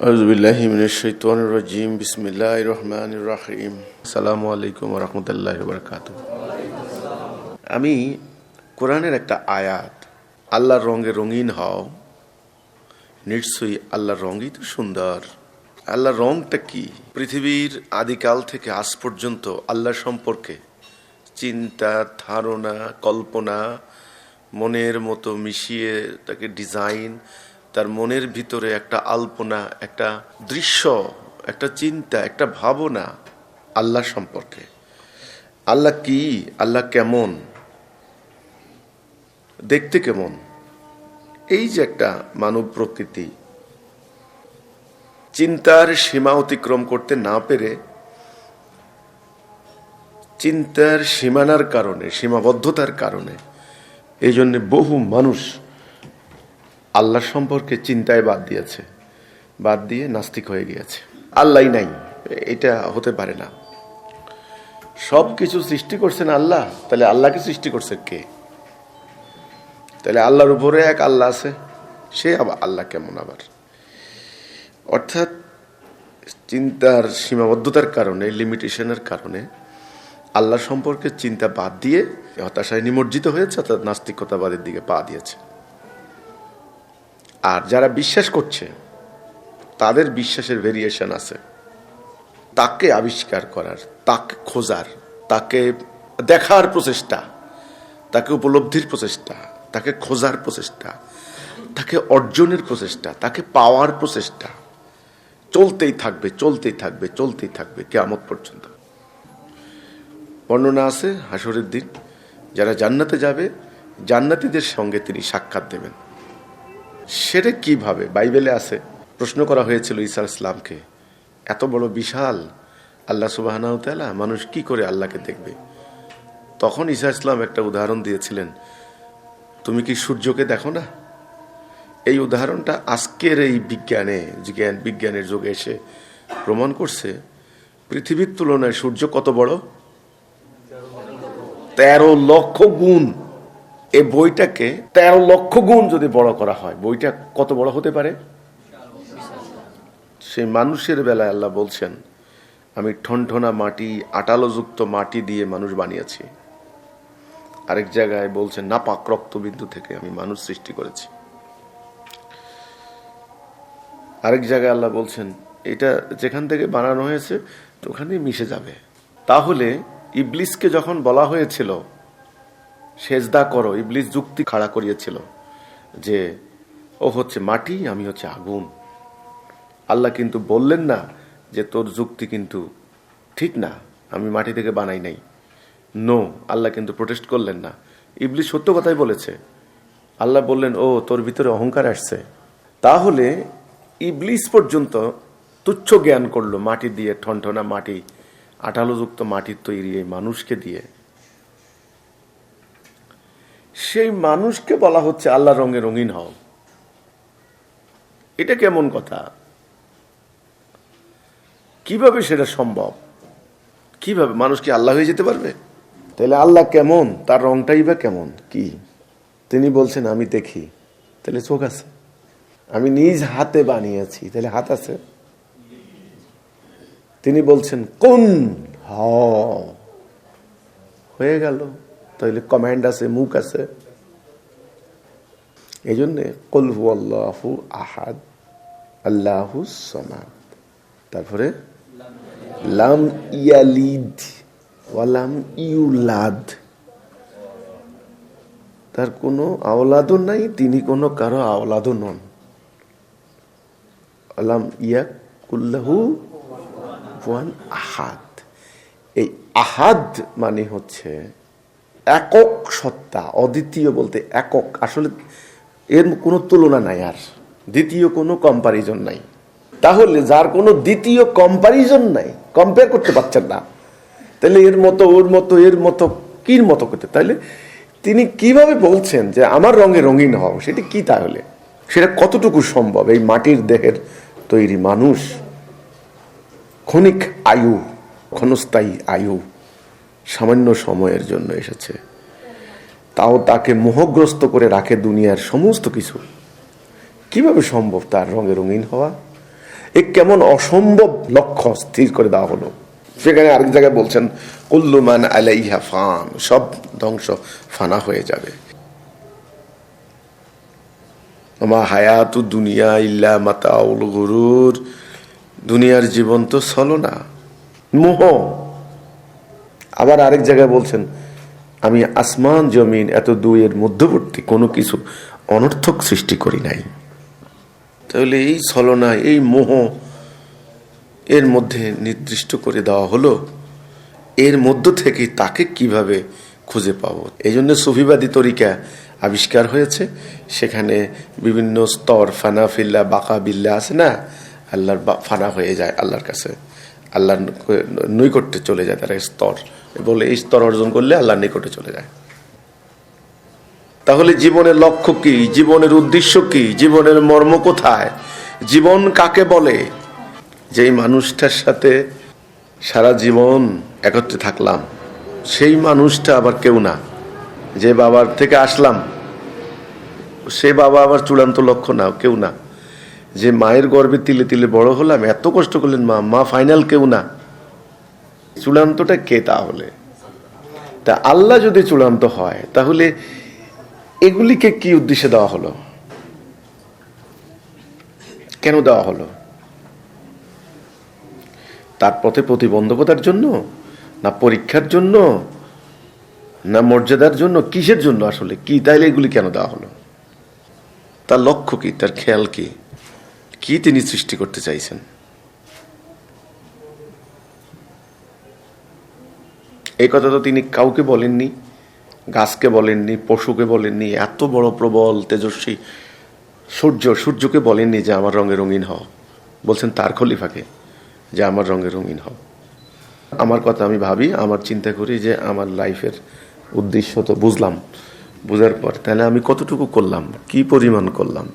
আউযুবিল্লাহি মিনাশ শাইতানির রাজিম বিসমিল্লাহির রহমানির রহিম আসসালামু আলাইকুম ওয়া রাহমাতুল্লাহি ওয়া বারাকাতুহু। আমি কোরআনের একটা আয়াত, আল্লাহর রঙে রঙিন হও, নিশ্চয়ই আল্লাহর রঙই তো সুন্দর। আল্লাহর রঙটা কি? পৃথিবীর আদিকাল থেকে আজ পর্যন্ত আল্লাহ সম্পর্কে চিন্তা, ধারণা, কল্পনা মনের মতো মিশিয়ে তাকে ডিজাইন, তার মনের ভিতরে একটা আলপনা, একটা দৃশ্য, একটা চিন্তা, একটা ভাবনা আল্লাহ সম্পর্কে। আল্লাহ কি? আল্লাহ কেমন, দেখতে কেমন? এই যে একটা মানব প্রকৃতি চিন্তার সীমা অতিক্রম করতে না পেরে, চিন্তার সীমানার কারণে, সীমাবদ্ধতার কারণে এই জন্য বহু মানুষ আল্লাহ সম্পর্কে চিন্তায় বাদ দিয়েছে, বাদ দিয়ে নাস্তিক হয়ে গিয়েছে। আল্লাহই নাই, এটা হতে পারে না। সব কিছু সৃষ্টি করছেন আল্লাহ, তাহলে আল্লাহকে সৃষ্টি করছে কে? তাহলে আল্লাহর উপরে এক আল্লাহ আছে, সে আবার আল্লাহ কেমন? আবার অর্থাৎ চিন্তার সীমাবদ্ধতার কারণে, লিমিটেশনের কারণে আল্লাহ সম্পর্কে চিন্তা বাদ দিয়ে হতাশায় নিমজ্জিত হয়েছে, অর্থাৎ নাস্তিকতাবাদের দিকে পা দিয়েছে। আর যারা বিশ্বাস করছে তাদের বিশ্বাসের ভেরিয়েশন আছে, তাকে আবিষ্কার করার, তাকে খোঁজার, তাকে দেখার প্রচেষ্টা, তাকে উপলব্ধির প্রচেষ্টা, তাকে খোঁজার প্রচেষ্টা, তাকে অর্জনের প্রচেষ্টা, তাকে পাওয়ার প্রচেষ্টা চলতেই থাকবে, চলতেই থাকবে, চলতেই থাকবে কিয়ামত পর্যন্ত। বর্ণনা আছে হাসরের দিন যারা জান্নাতে যাবে, জান্নাতীদের সঙ্গে তিনি সাক্ষাৎ দেবেন। সেটা কিভাবে? বাইবেলে আছে। প্রশ্ন করা হয়েছিল ঈসা ইসলামকে, এত বড় বিশাল আল্লাহ সুবহানাহু ওয়া তাআলা, মানুষ কি করে আল্লাহকে দেখবে? তখন ঈসা ইসলাম একটা উদাহরণ দিয়েছিলেন, তুমি কি সূর্যকে দেখো না? এই উদাহরণটা আজকের এই বিজ্ঞানের যুগে এসে প্রমাণ করছে পৃথিবীর তুলনায় সূর্য কত বড়। 13 লক্ষ গুণ। এই বইটাকে 13 লক্ষ গুণ যদি বড় করা হয়, বইটা কত বড় হতে পারে? সেই মানুষের বেলায় আল্লাহ বলছেন, আমি ঠনঠনা মাটি, আটালোযুক্ত মাটি দিয়ে মানুষ বানিয়েছি। আরেক জায়গায় বলছেন, নাপাক রক্তবিন্দু থেকে আমি মানুষ সৃষ্টি করেছি। আরেক জায়গায় আল্লাহ বলছেন, এটা যেখান থেকে বানানো হয়েছে ওখানেই মিশে যাবে। তাহলে ইবলিসকে যখন বলা হয়েছিল সেজদা করো, ইবলিস যুক্তি খাড়া করিয়েছিল যে ও হচ্ছে মাটি, আমি হচ্ছে আগুন। আল্লাহ কিন্তু বললেন না যে তোর যুক্তি কিন্তু ঠিক না, আমি মাটি থেকে বানাই নাই। নো, আল্লাহ কিন্তু প্রোটেস্ট করলেন না। ইবলিস সত্য কথাই বলেছে। আল্লাহ বললেন, ও তোর ভিতরে অহংকার আসছে। তাহলে ইবলিস পর্যন্ত তুচ্ছ জ্ঞান করলো মাটি দিয়ে, ঠনঠনা মাটি, আঠালোযুক্ত মাটির তৈরি এই মানুষকে দিয়ে। সেই মানুষকে বলা হচ্ছে আল্লাহ রঙে রঙিন হও। এটা কেমন কথা? কিভাবে সেটা সম্ভব? কিভাবে মানুষ কি আল্লাহ হয়ে যেতে পারবে? তাহলে আল্লাহ কেমন, তার রংটাই বা কেমন কি? তিনি বলছেন, আমি দেখি, তাহলে চোখ আছে। আমি নিজ হাতে বানিয়েছি, তাহলে হাত আছে। তিনি বলছেন কোন, হয়ে গেল, তাহলে কমান্ড আছে, মুখ আছে। এই জন্যে কুল হুয়াল্লাহু আহাদ আল্লাহুস সামাদ, তারপরে লাম ইয়ালিদ ওয়ালাম ইউলাদ, তার কোনো আওলাদও নাই, তিনি কোনো কারো আওলাদও নন। লাম ইয়াকুল্লাহু কুফুয়ান আহাদ। এই আহাদ মানে হচ্ছে একক সত্তা, অদ্বিতীয় বলতে একক। আসলে এর কোনো তুলনা নাই, আর দ্বিতীয় কোনো কম্পারিজন নাই। তাহলে যার কোনো দ্বিতীয় কম্পারিজন নাই, কম্পেয়ার করতে পারছেন না, তাহলে এর মতো, ওর মতো, এর মতো, কির মতো করতে, তাহলে তিনি কিভাবে বলছেন যে আমার রঙে রঙিন হও? সেটা কি? তাহলে সেটা কতটুকু সম্ভব? এই মাটির দেহের তৈরি মানুষ, ক্ষণিক আয়ু, ক্ষণস্থায়ী আয়ু, সামান্য সময়ের জন্য এসেছে, তাও তাকে মোহগ্রস্ত করে রাখে দুনিয়ার সমস্ত কিছু। কিভাবে সম্ভব তার রঙে রঙিন হওয়া? এ কেমন অসম্ভব লক্ষ্য স্থির করে দেওয়া হলো। সেখানে আরেক জায়গায় বলছেন কুল্লু মান আলাইহা ফান, সব ধ্বংস ফানা হয়ে যাবে। মা হায়াতু দুনিয়া ইল্লা মাতাউল গুরুর, দুনিয়ার জীবন তো ছলনা, মোহ। আবার আরেক জায়গায় বলছেন আমি আসমান জমিন এত দুইয়ের মধ্যবর্তী কোনো কিছু অনর্থক সৃষ্টি করি নাই। তাহলে এই ছলনা, এই মোহ এর মধ্যে নির্দিষ্ট করে দেওয়া হলো, এর মধ্য থেকে তাকে কিভাবে খুঁজে পাবো। এই জন্য সুফিবাদী তরিকা আবিষ্কার হয়েছে। সেখানে বিভিন্ন স্তর, ফানা ফিল্লা বাকা বিল্লা আছে না, আল্লাহর ফানা হয়ে যায় আল্লাহর কাছে, আল্লাহর নৈকট্যে চলে যায় তারা স্তর বলে, এই স্তর অর্জন করলে আল্লাহর নিকটে চলে যায়। তাহলে জীবনের লক্ষ্য কি, জীবনের উদ্দেশ্য কি, জীবনের মর্ম কোথায়, জীবন কাকে বলে? যেই মানুষটার সাথে সারা জীবন একত্রে থাকলাম সেই মানুষটা আবার কেউ না। যে বাবার থেকে আসলাম সে বাবা আবার চূড়ান্ত লক্ষ্য না, কেউ না। যে মায়ের গর্ভে তিলে তিলে বড় হলাম, এত কষ্ট করলেন মা, মা ফাইনাল কেউ না। চূড়ান্তটা কে তাহলে? তা আল্লাহ যদি চূড়ান্ত হয় তাহলে এগুলিকে কি উদ্দেশ্যে দেওয়া হলো, কেন দেওয়া হলো? তার পথে প্রতিবন্ধকতার জন্য, না পরীক্ষার জন্য, না মর্যাদার জন্য, কিসের জন্য আসলে কি? তাইলে এগুলি কেন দেওয়া হলো? তার লক্ষ্য কি, তার খেয়াল কি, কি তিনি সৃষ্টি করতে চাইছেন? এই কথা তো তিনি কাউকে বলেননি, গাছকে বলেননি, পশুকে বলেননি, এত বড় প্রবল তেজস্বী সূর্যকে বলেননি যে আমার রঙে রঙিন হও। বলছেন তার খলিফাকে যে আমার রঙে রঙিন হও। আমার কথা আমি ভাবি, আমার চিন্তা করি যে আমার লাইফের উদ্দেশ্য তো বুঝলাম, বুঝার পর তাহলে আমি কতটুকু করলাম, কি পরিমাণ করলাম,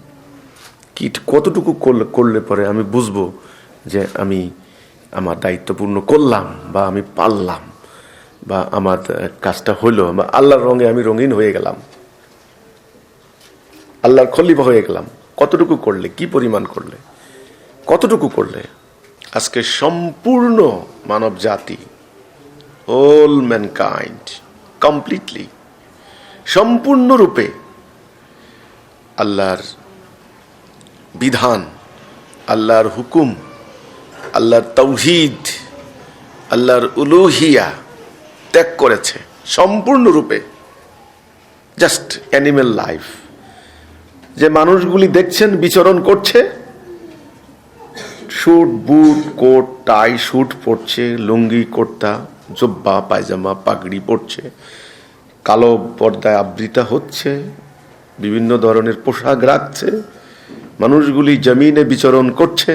কি কতটুকু করলে পরে আমি বুঝবো যে আমি আমার দায়িত্ব পূর্ণ করলাম, বা আমি পারলাম, বা আমার কাজটা হইলো, বা আল্লাহর রঙে আমি রঙিন হয়ে গেলাম, আল্লাহর খলিফা হয়ে গেলাম। কতটুকু করলে, কি পরিমাণ করলে, কতটুকু করলে? আজকে সম্পূর্ণ মানব জাতি, হোল ম্যানকাইন্ড, কমপ্লিটলি, সম্পূর্ণরূপে আল্লাহর বিধান, আল্লাহর হুকুম, আল্লাহর তাওহীদ, আল্লাহর উলুহিয়া ত্যাগ করেছে সম্পূর্ণরূপে। Just animal life. যে মানুষগুলি দেখছেন বিচরণ করছে, suit boot coat tie suit পরছে, লুঙ্গি কুর্তা জুব্বা পায়জামা পাগড়ি পরছে, কালো পর্দায় আবৃতা হচ্ছে, বিভিন্ন ধরনের পোশাক রাখছে, মানুষগুলি জমিনে বিচরণ করছে।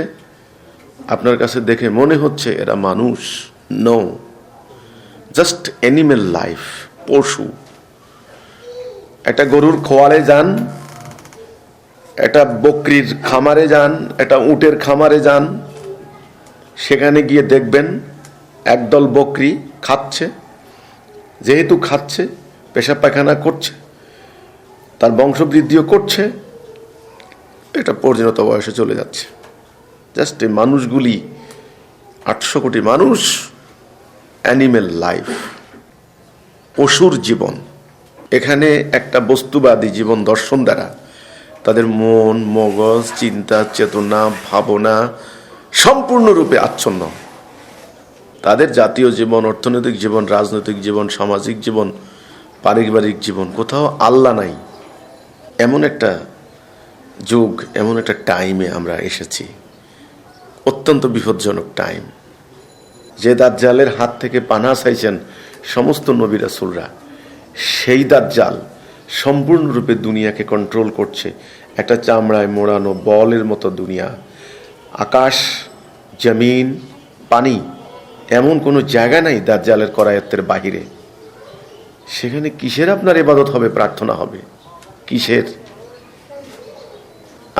আপনার কাছে দেখে মনে হচ্ছে এরা মানুষ? নো, জাস্ট অ্যানিমেল লাইফ, পশু। একটা গরুর খোয়ালে যান, একটা বকরির খামারে যান, একটা উটের খামারে যান, সেখানে গিয়ে দেখবেন একদল বকরি খাচ্ছে। যেহেতু খাচ্ছে, পেশাব পায়খানা করছে, তার বংশবৃদ্ধিও করছে, এটা পরিণত বয়সে চলে যাচ্ছে। জাস্ট এই মানুষগুলি, 800 কোটি মানুষ, অ্যানিমেল লাইফ, পশুর জীবন। এখানে একটা বস্তুবাদী জীবন দর্শন দ্বারা তাদের মন, মগজ, চিন্তা, চেতনা, ভাবনা সম্পূর্ণরূপে আচ্ছন্ন। তাদের জাতীয় জীবন, অর্থনৈতিক জীবন, রাজনৈতিক জীবন, সামাজিক জীবন, পারিবারিক জীবন, কোথাও আল্লাহ নাই। এমন একটা যুগ, এমন একটা টাইমে আমরা এসেছি, অত্যন্ত বিপজ্জনক টাইম। যে দাজ্জালের হাত থেকে পানাহ চাইছেন সমস্ত নবী রাসূলরা, সেই দাজ্জাল সম্পূর্ণরূপে দুনিয়াকে কন্ট্রোল করছে। একটা চামড়ায় মোড়ানো বলের মতো দুনিয়া। আকাশ, জমিন, পানি, এমন কোনো জায়গা নাই দাজ্জালের করায়ত্তের বাহিরে। সেখানে কিসের আপনার ইবাদত হবে, প্রার্থনা হবে, কিসের?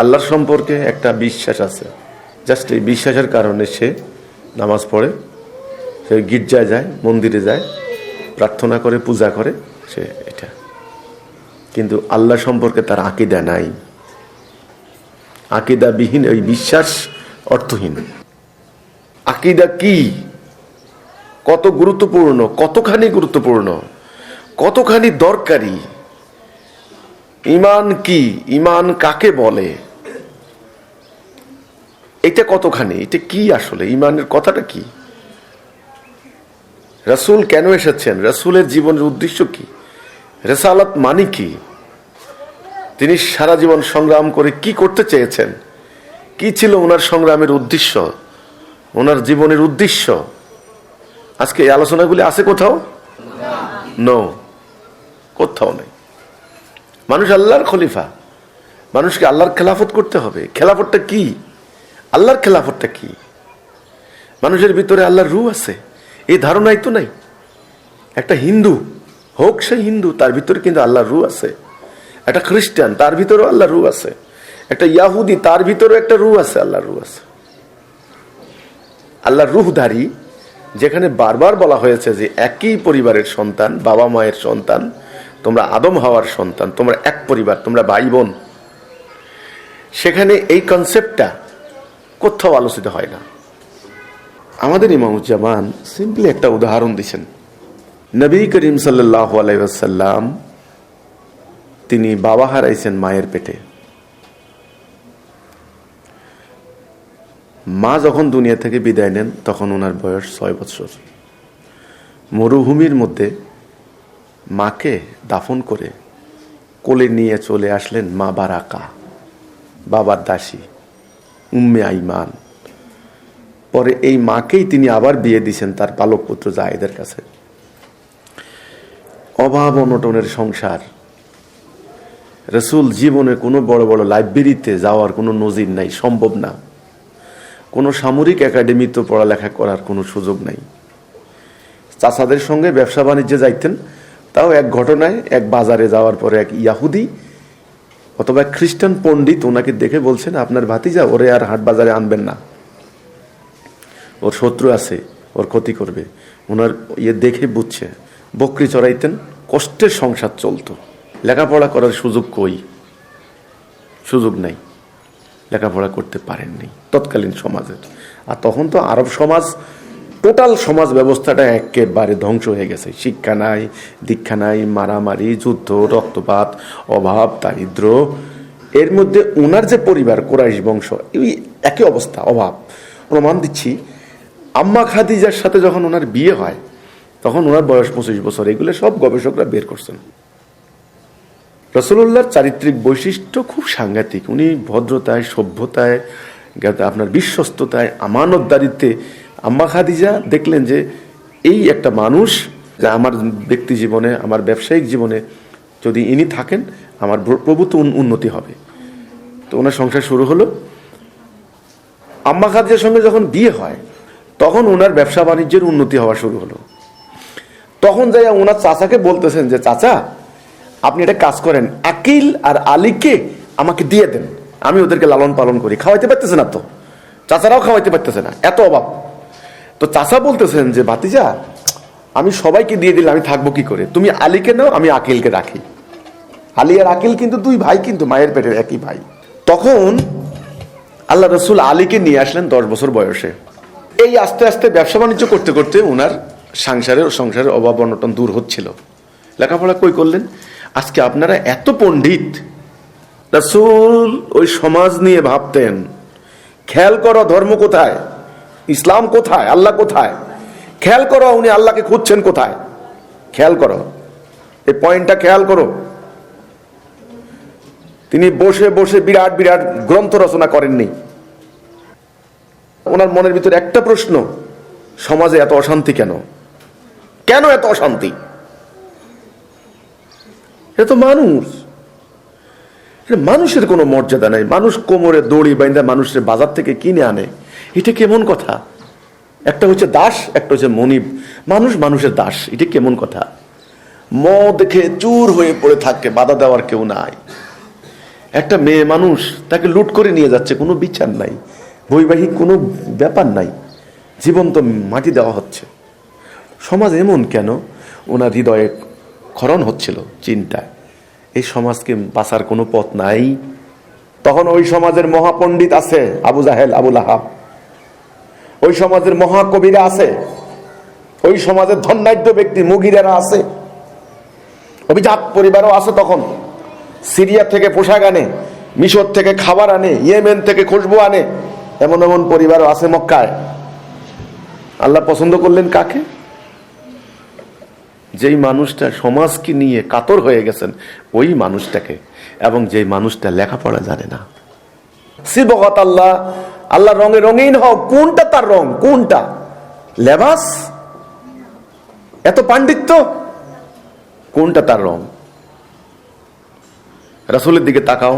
আল্লাহর সম্পর্কে একটা বিশ্বাস আছে, জাস্ট এই বিশ্বাসের কারণে সে নামাজ পড়ে, সে গির্জায় যায়, মন্দিরে যায়, প্রার্থনা করে, পূজা করে, সে এটা। কিন্তু আল্লাহ সম্পর্কে তার আকীদা নাই। আকীদাবিহীন, ওই বিশ্বাস অর্থহীন। আকীদা কি, কত গুরুত্বপূর্ণ, কতখানি গুরুত্বপূর্ণ, কতখানি দরকারি। ঈমান কি, ঈমান কাকে বলে, এটা কতখানি, এটা কি আসলে ঈমানের কথাটা কি, রাসূল কেন এসেছেন, রাসূলের জীবনের উদ্দেশ্য কি, রিসালাত মানে কি, তিনি সারা জীবন সংগ্রাম করে কি করতে চেয়েছেন, কি ছিল ওনার সংগ্রামের উদ্দেশ্য, ওনার জীবনের উদ্দেশ্য। আজকে এই আলোচনাগুলি আছে কোথাও? নো, কোথাও নেই। মানুষ আল্লাহর খলিফা, মানুষকে আল্লাহর খেলাফত করতে হবে। খেলাফতটা কি, আল্লাহর খেলাফতটা কি? মানুষের ভিতরে আল্লাহর রূহ আছে, এই ধারণাই তো নাই। একটা হিন্দু হোক, সে হিন্দু, তার ভিতরে কিন্তু আল্লাহর রূহ আছে। একটা খ্রিস্টান, তার ভিতরেও আল্লাহর রূহ আছে। একটা ইয়াহুদি, তার ভিতরেও একটা রূহ আছে, আল্লাহর রূহ আছে। আল্লাহর রূহধারী, যেখানে বারবার বলা হয়েছে যে একই পরিবারের সন্তান, বাবা মায়ের সন্তান, তোমরা আদম হাওয়ার সন্তান, তোমরা এক পরিবার, তোমরা ভাই বোন, সেখানে এই কনসেপ্টটা কোথাও আলোচিত হয় না। আমাদের ইমামুজ্জামান সিম্পলি একটা উদাহরণ দিচ্ছেন। নবী করিম সাল্লাল্লাহু আলাইহি ওয়াসাল্লাম, তিনি বাবা হারাইছেন মায়ের পেটে। মা যখন দুনিয়া থেকে বিদায় নেন তখন ওনার বয়স 6 বছর। মরুভূমির মধ্যে মাকে দাফন করে কোলে নিয়ে চলে আসলেন মা বারাকা, বাবার দাসী উম্মে আইমান। পরে এই মাকেই তিনি আবার বিয়ে দিয়েছেন তার পালক পুত্র জায়েদের কাছে। অভাব অনটনের সংসার। রাসূল জীবনে কোনো বড় বড় লাইব্রেরিতে যাওয়ার কোনো নজির নাই, সম্ভব না। কোনো সামরিক একাডেমিতে পড়ালেখা করার কোনো সুযোগ নাই। চাচাদের সঙ্গে ব্যবসা বাণিজ্যে যাইতেন, তাও এক ঘটনায় এক বাজারে যাওয়ার পরে এক ইয়াহুদি অথবা খ্রিস্টান পণ্ডিত ওনাকে দেখে বলছেন, আপনার ভাতিজা, ওরে আর হাট বাজারে আনবেন না, ওর শত্রু আছে, ওর ক্ষতি করবে। ওনার ইয়ে দেখে বুঝছে। বকরি চড়াইতেন, কষ্টের সংসার চলতো। লেখাপড়া করার সুযোগ কই, সুযোগ নাই, লেখাপড়া করতে পারেননি তৎকালীন সমাজের। আর তখন তো আরব সমাজ, টোটাল সমাজ ব্যবস্থাটা একেবারে ধ্বংস হয়ে গেছে। শিক্ষা নাই, দীক্ষা নাই, মারামারি, যুদ্ধ, রক্তপাত, অভাব, দারিদ্র। এর মধ্যে ওনার যে পরিবার কুরাইশ বংশ, এই একই অবস্থা, অভাব। প্রমাণ দিচ্ছি, আম্মা খাদিজার সাথে যখন ওনার বিয়ে হয় তখন ওনার বয়স 25 বছর। এগুলো সব গবেষকরা বের করছেন। রাসূলুল্লাহর চারিত্রিক বৈশিষ্ট্য খুব সাংঘাতিক। উনি ভদ্রতায়, সভ্যতায়, আপনার বিশ্বস্ততায়, আমানতদারিত্বে। আম্মা খাদিজা দেখলেন যে এই একটা মানুষ, যা আমার ব্যক্তি জীবনে, আমার ব্যবসায়িক জীবনে যদি ইনি থাকেন, আমার প্রভূত উন্নতি হবে। তো ওনার সংসার শুরু হলো। আম্মা খাদিজার সঙ্গে যখন বিয়ে হয় তখন ওনার ব্যবসা বাণিজ্যের উন্নতি হওয়া শুরু হলো। তখন যাই ওনার চাচাকে বলতেছেন যে, চাচা আপনি এটা কাজ করেন, আকিল আর আলীকে আমাকে দিয়ে দেন, আমি ওদেরকে লালন পালন করি। খাওয়াইতে পারতেছে না তো, চাচারাও খাওয়াইতে পারতেছে না, এত অভাব। তো চাচা বলতেছেন যে, ভাতিজা আমি সবাইকে দিয়ে দিলে আমি থাকবো কি করে, তুমি আলীকে নাও, আমি আকিলকে রাখি। আলী আর আকিল কিন্তু 2 ভাই, কিন্তু মায়ের পেটের একই ভাই। তখন আল্লাহ রাসূল আলীকে নিয়ে আসলেন 10 বছর বয়সে। এই আস্তে আস্তে ব্যবসা বাণিজ্য করতে করতে ওনার সংসারের অভাব অনটন দূর হচ্ছিল। লেখাপড়া কই করলেন? আজকে আপনারা এত পণ্ডিত, রাসূল ওই সমাজ নিয়ে ভাবতেন। খেয়াল করো ধর্ম কোথায়, ইসলাম কোথায়, আল্লাহ কোথায়। খেয়াল করো উনি আল্লাহকে খুঁজছেন কোথায়, খেয়াল করো, এই পয়েন্টটা খেয়াল করো। তিনি বসে বসে বিরাট বিরাট গ্রন্থ রচনা করেননি। ওনার মনের ভিতরে একটা প্রশ্ন, সমাজে এত অশান্তি কেন, কেন এত অশান্তি? এটা তো মানুষ, মানুষের কোনো মর্যাদা নাই। মানুষ কোমরে দড়ি বাইন্ধা মানুষের বাজার থেকে কিনে আনে, এটা কেমন কথা? একটা হচ্ছে দাস, একটা হচ্ছে মনিব। মানুষ মানুষের দাস, এটা কেমন কথা? মদ খেয়ে চুর হয়ে পড়ে থাকে, বাধা দেওয়ার কেউ নাই। একটা মেয়ে মানুষ, তাকে লুট করে নিয়ে যাচ্ছে, কোনো বিচার নাই, বৈবাহিক কোনো ব্যাপার নাই, জীবন্ত মাটি দেওয়া হচ্ছে। সমাজ এমন কেন? ওনার হৃদয়ে ক্ষরণ হচ্ছিল চিন্তায়, এই সমাজকে বাঁচার কোনো পথ নাই। তখন ওই সমাজের মহাপণ্ডিত আছে আবু জাহেল, আবু লাহাব, ওই সমাজের মহাকবিরা আছে, ওই সমাজের ধন্যাঢ্য ব্যক্তি মুগিরেরা আছে, অভিজাত পরিবারও আছে। তখন সিরিয়া থেকে পোশাক আনে, মিশর থেকে খাবার আনে, ইয়েমেন থেকে খুশবু আনে, এমন এমন পরিবারও আছে মক্কায়। আল্লাহ পছন্দ করলেন কাকে? যেই মানুষটা সমাজকে নিয়ে কাতর হয়ে গেছেন ওই মানুষটাকে, এবং যেই মানুষটা লেখাপড়া জানে না। সিবগত আল্লাহ, আল্লাহ রঙে রঙিন হও, কোনটা তার রং? কোনটা? লেবাস? এত পাণ্ডিত্য? কোনটা তার রং? রাসূলের দিকে তাকাও।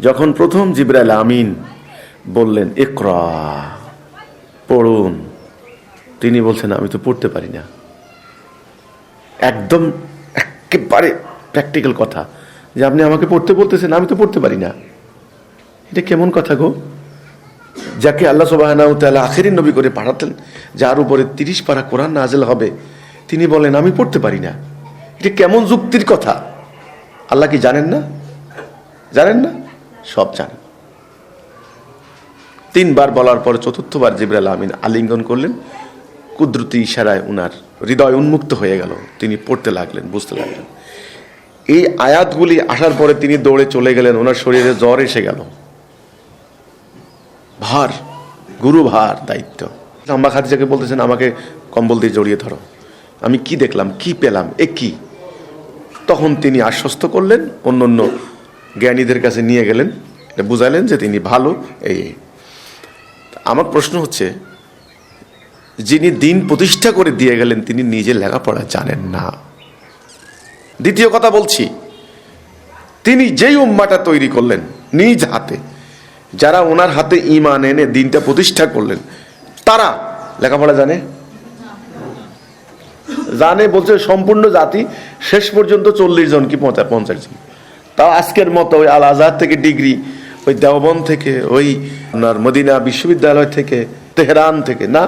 যখন প্রথম জিবরাইল আমিন বললেন ইকরা, পড়ুন, তিনি বলছেন আমি তো পড়তে পারি না। একদম একেবারে প্র্যাকটিক্যাল কথা, যে আপনি আমাকে পড়তে বলতেছেন, আমি তো পড়তে পারি না। এটা কেমন কথা গো? যাকে আল্লাহ সুবহানাহু ওয়া তাআলা আখিরি নবী করে পাঠাতেন, যার উপরে 30 পারা কোরআন নাযিল হবে, তিনি বলেন আমি পড়তে পারি না। এটা কেমন যুক্তির কথা? আল্লাহ কি জানেন না? জানেন না? সব জানেন। 3 বার বলার পর চতুর্থবার জিবরাইল আমিন আলিঙ্গন করলেন। কুদরতি ইশারায় উনার হৃদয় উন্মুক্ত হয়ে গেল, তিনি পড়তে লাগলেন, বুঝতে লাগলেন। এই আয়াতগুলি আসার পরে তিনি দৌড়ে চলে গেলেন, ওনার শরীরে জ্বর এসে গেল। ভার, গুরু ভার, দায়িত্ব। আম্মা খাদিজাকে বলতেছেন আমাকে কম্বল দিয়ে জড়িয়ে ধরো, আমি কি দেখলাম, কি পেলাম, এ কি? তখন তিনি আশ্বস্ত করলেন, অন্য অন্য জ্ঞানীদের কাছে নিয়ে গেলেন, বুঝাইলেন যে তিনি ভালো। এই আমার প্রশ্ন হচ্ছে, যিনি দিন প্রতিষ্ঠা করে দিয়ে গেলেন তিনি নিজে লেখাপড়া জানেন না। দ্বিতীয় কথা বলছি, তিনি যেই উম্মাটা তৈরি করলেন নিজ হাতে, যারা ওনার হাতে ঈমান এনে দিনটা প্রতিষ্ঠা করলেন, তারা লেখাপড়া জানে? জানে বলছে সম্পূর্ণ জাতি শেষ পর্যন্ত 40 জন কি 50 জন। তাও আজকের মতো ওই আল আজহার থেকে ডিগ্রি, ওই দেওবন্দ থেকে, ওই আপনার মদিনা বিশ্ববিদ্যালয় থেকে, তেহরান থেকে না।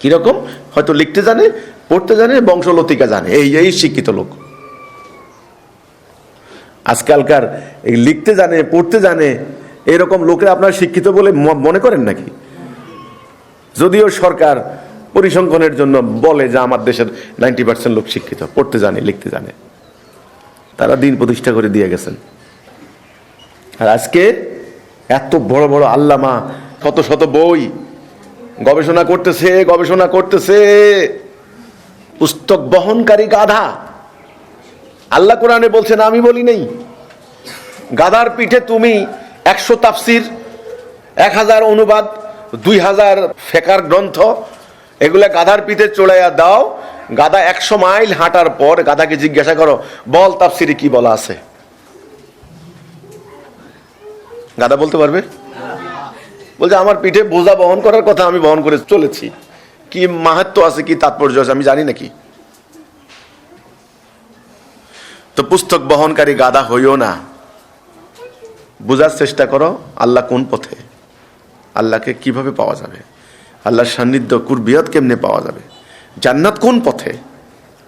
কিরকম? হয়তো লিখতে জানে, পড়তে জানে, বংশলতিকা জানে, এই শিক্ষিত লোক। আজকালকার এই লিখতে জানে, পড়তে জানে এরকম লোকের আপনার শিক্ষিত বলে মনে করেন নাকি? যদিও সরকার পরিসংখ্যানের জন্য বলে যে আমার দেশের 90% লোক শিক্ষিত, পড়তে জানে, লিখতে জানে, তারা দিন প্রতিষ্ঠা করে দিয়ে গেছেন। আর আজকে এত বড় বড় আল্লামা, শত শত বই, গবেষণা করতেছে, পুস্তক বহনকারী গাধা। আল্লাহ কোরআনে বলছেন, আমি বলি নেই। গাধার পিঠে তুমি 100 তাফসির, 1000 অনুবাদ, 2000 ফেকার গ্রন্থ, এগুলা গাধার পিঠে চড়াইয়া দাও। গাধা 100 মাইল হাঁটার পর গাধাকে জিজ্ঞাসা করো, বল তাফসিরে কি বলা আছে? গাধা বলতে পারবে? বলছে আমার পিঠে বোঝা বহন করার কথা, আমি বহন করে চলেছি। কি মাহাত্ম্য আছে, কি তাৎপর্য আছে আমি জানি নাকি? তো পুস্তক বহনকারী গাধা হইও না, বোঝার চেষ্টা করো আল্লাহ কোন পথে, আল্লাহকে কিভাবে পাওয়া যাবে, আল্লাহর সান্নিধ্য কুরবিয়ত কেমনে পাওয়া যাবে, জান্নাত কোন পথে,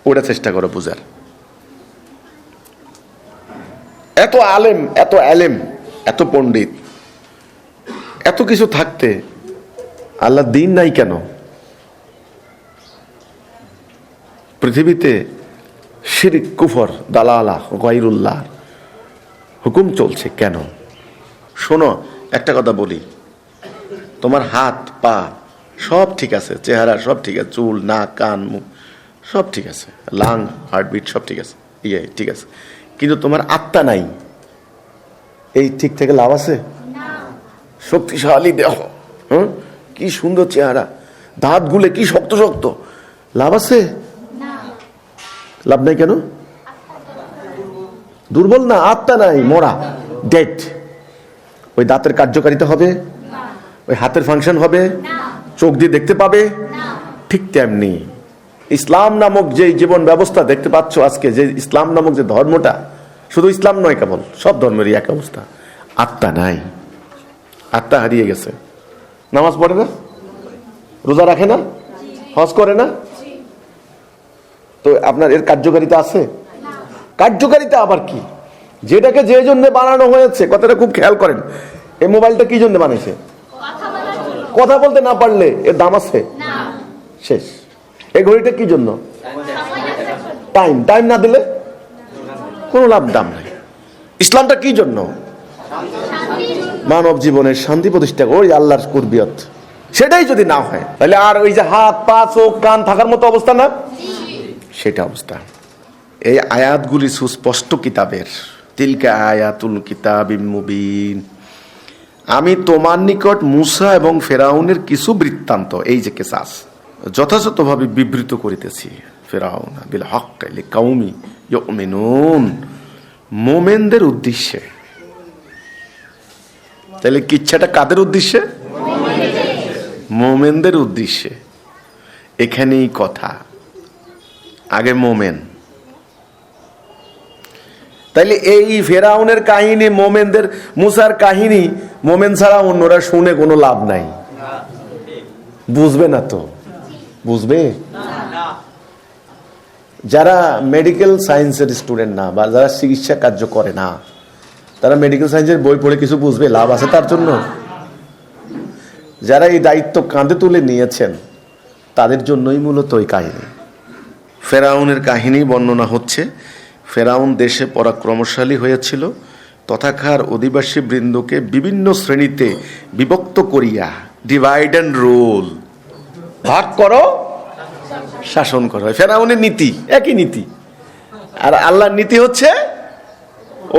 ওটা চেষ্টা করো বুঝার। এত আলেম, এত আলেম, এত পণ্ডিত, এত কিছু থাকতে আল্লাহ দিন নাই কেন? পৃথিবীতে শিরক, কুফর, দালালা, গায়রুল্লাহ হুকুম চলছে কেন? শোনো, একটা কথা বলি, তোমার হাত পা সব ঠিক আছে, চেহারা সব ঠিক আছে, চুল, নাক, কান, মুখ সব ঠিক আছে, লাং, হার্টবিট সব ঠিক আছে, ঠিক আছে, কিন্তু তোমার আত্মা নাই। এই ঠিক থেকে লাভ আছে? শক্তিশালী দেহ, কি সুন্দর চেহারা, দাঁত গুলে কি শক্ত শক্ত, লাভ আছে? লাভ নাই কেন? দুর্বল না, আত্মা নাই, মরা, ডেড। ওই দাঁতের কার্যকারিতা হবে? ওই হাতের ফাংশন হবে? চোখ দিয়ে দেখতে পাবে? ঠিক তেমনি ইসলাম নামক যে জীবন ব্যবস্থা দেখতে পাচ্ছ আজকে, যে ইসলাম নামক যে ধর্মটা, শুধু ইসলাম নয়, কেবল সব ধর্মেরই এক অবস্থা, আত্মা নাই, আত্মা হারিয়ে গেছে। নামাজ পড়ে না, রোজা রাখে না, হজ করে না, তো আপনার এর কার্যকারিতা আছে? কার্যকারিতা আবার কি? যেটাকে যে জন্য বানানো হয়েছে, কথাটা খুব খেয়াল করেন। এই মোবাইলটা কি জন্য বানিয়েছে? কথা বলতে না পারলে এর দাম আছে? শেষ। এই ঘড়িটা কি জন্য? টাইম। টাইম না দিলে কোনো লাভ দাম নাই। ইসলামটা কি জন্য? মানব জীবনের শান্তি প্রতিষ্ঠা, ওই আল্লাহর কুরবিয়ত। সেটাই যদি না হয় তাহলে আর ওই যে হাত পা চোখ কান থাকার মতো অবস্থা না, সেটা অবস্থা। এই আয়াতগুলি সুস্পষ্ট কিতাবের, তিলকা আয়াতুল কিতাবিম মুবিন। আমি তোমার নিকট মূসা এবং ফেরাউনের কিছু বৃত্তান্ত, এই যে কেসাস, যথাযথভাবে বিবৃত করিতেছি। ফেরাউন বিল হক লিকাউমি ইউমিনুন, মোমেনদের উদ্দেশ্যে। তাহলে কিচ্ছাটা কাদের উদ্দেশ্যে? মোমেনদের উদ্দেশ্যে। এখানেই কথা, আগে মোমেন। তাইলে এই ফেরাউনের কাহিনী মোমেনদের, মুসার কাহিনী মোমেন ছাড়া অন্যরা শুনে কোনো লাভ নাই। বুঝবে না তো, বুঝবে? যারা মেডিকেল সায়েন্সের স্টুডেন্ট না বা যারা চিকিৎসা কার্য করে না, তারা মেডিকেল সায়েন্সের বই পড়ে কিছু বুঝবে? লাভ আছে তার জন্য? যারা এই দায়িত্ব কাঁধে তুলে নিয়েছেন তাদের জন্যই মূলত ওই কাহিনী। ফেরাউনের কাহিনী বর্ণনা হচ্ছে। ফেরাউন দেশে পরাক্রমশালী হয়েছিল, তথাকার অধিবাসী বৃন্দকে বিভিন্ন শ্রেণীতে বিভক্ত করিয়া, ডিভাইড অ্যান্ড রুল, ভাগ করো শাসন করো। ফেরাউনের নীতি একই নীতি, আর আল্লাহর নীতি হচ্ছে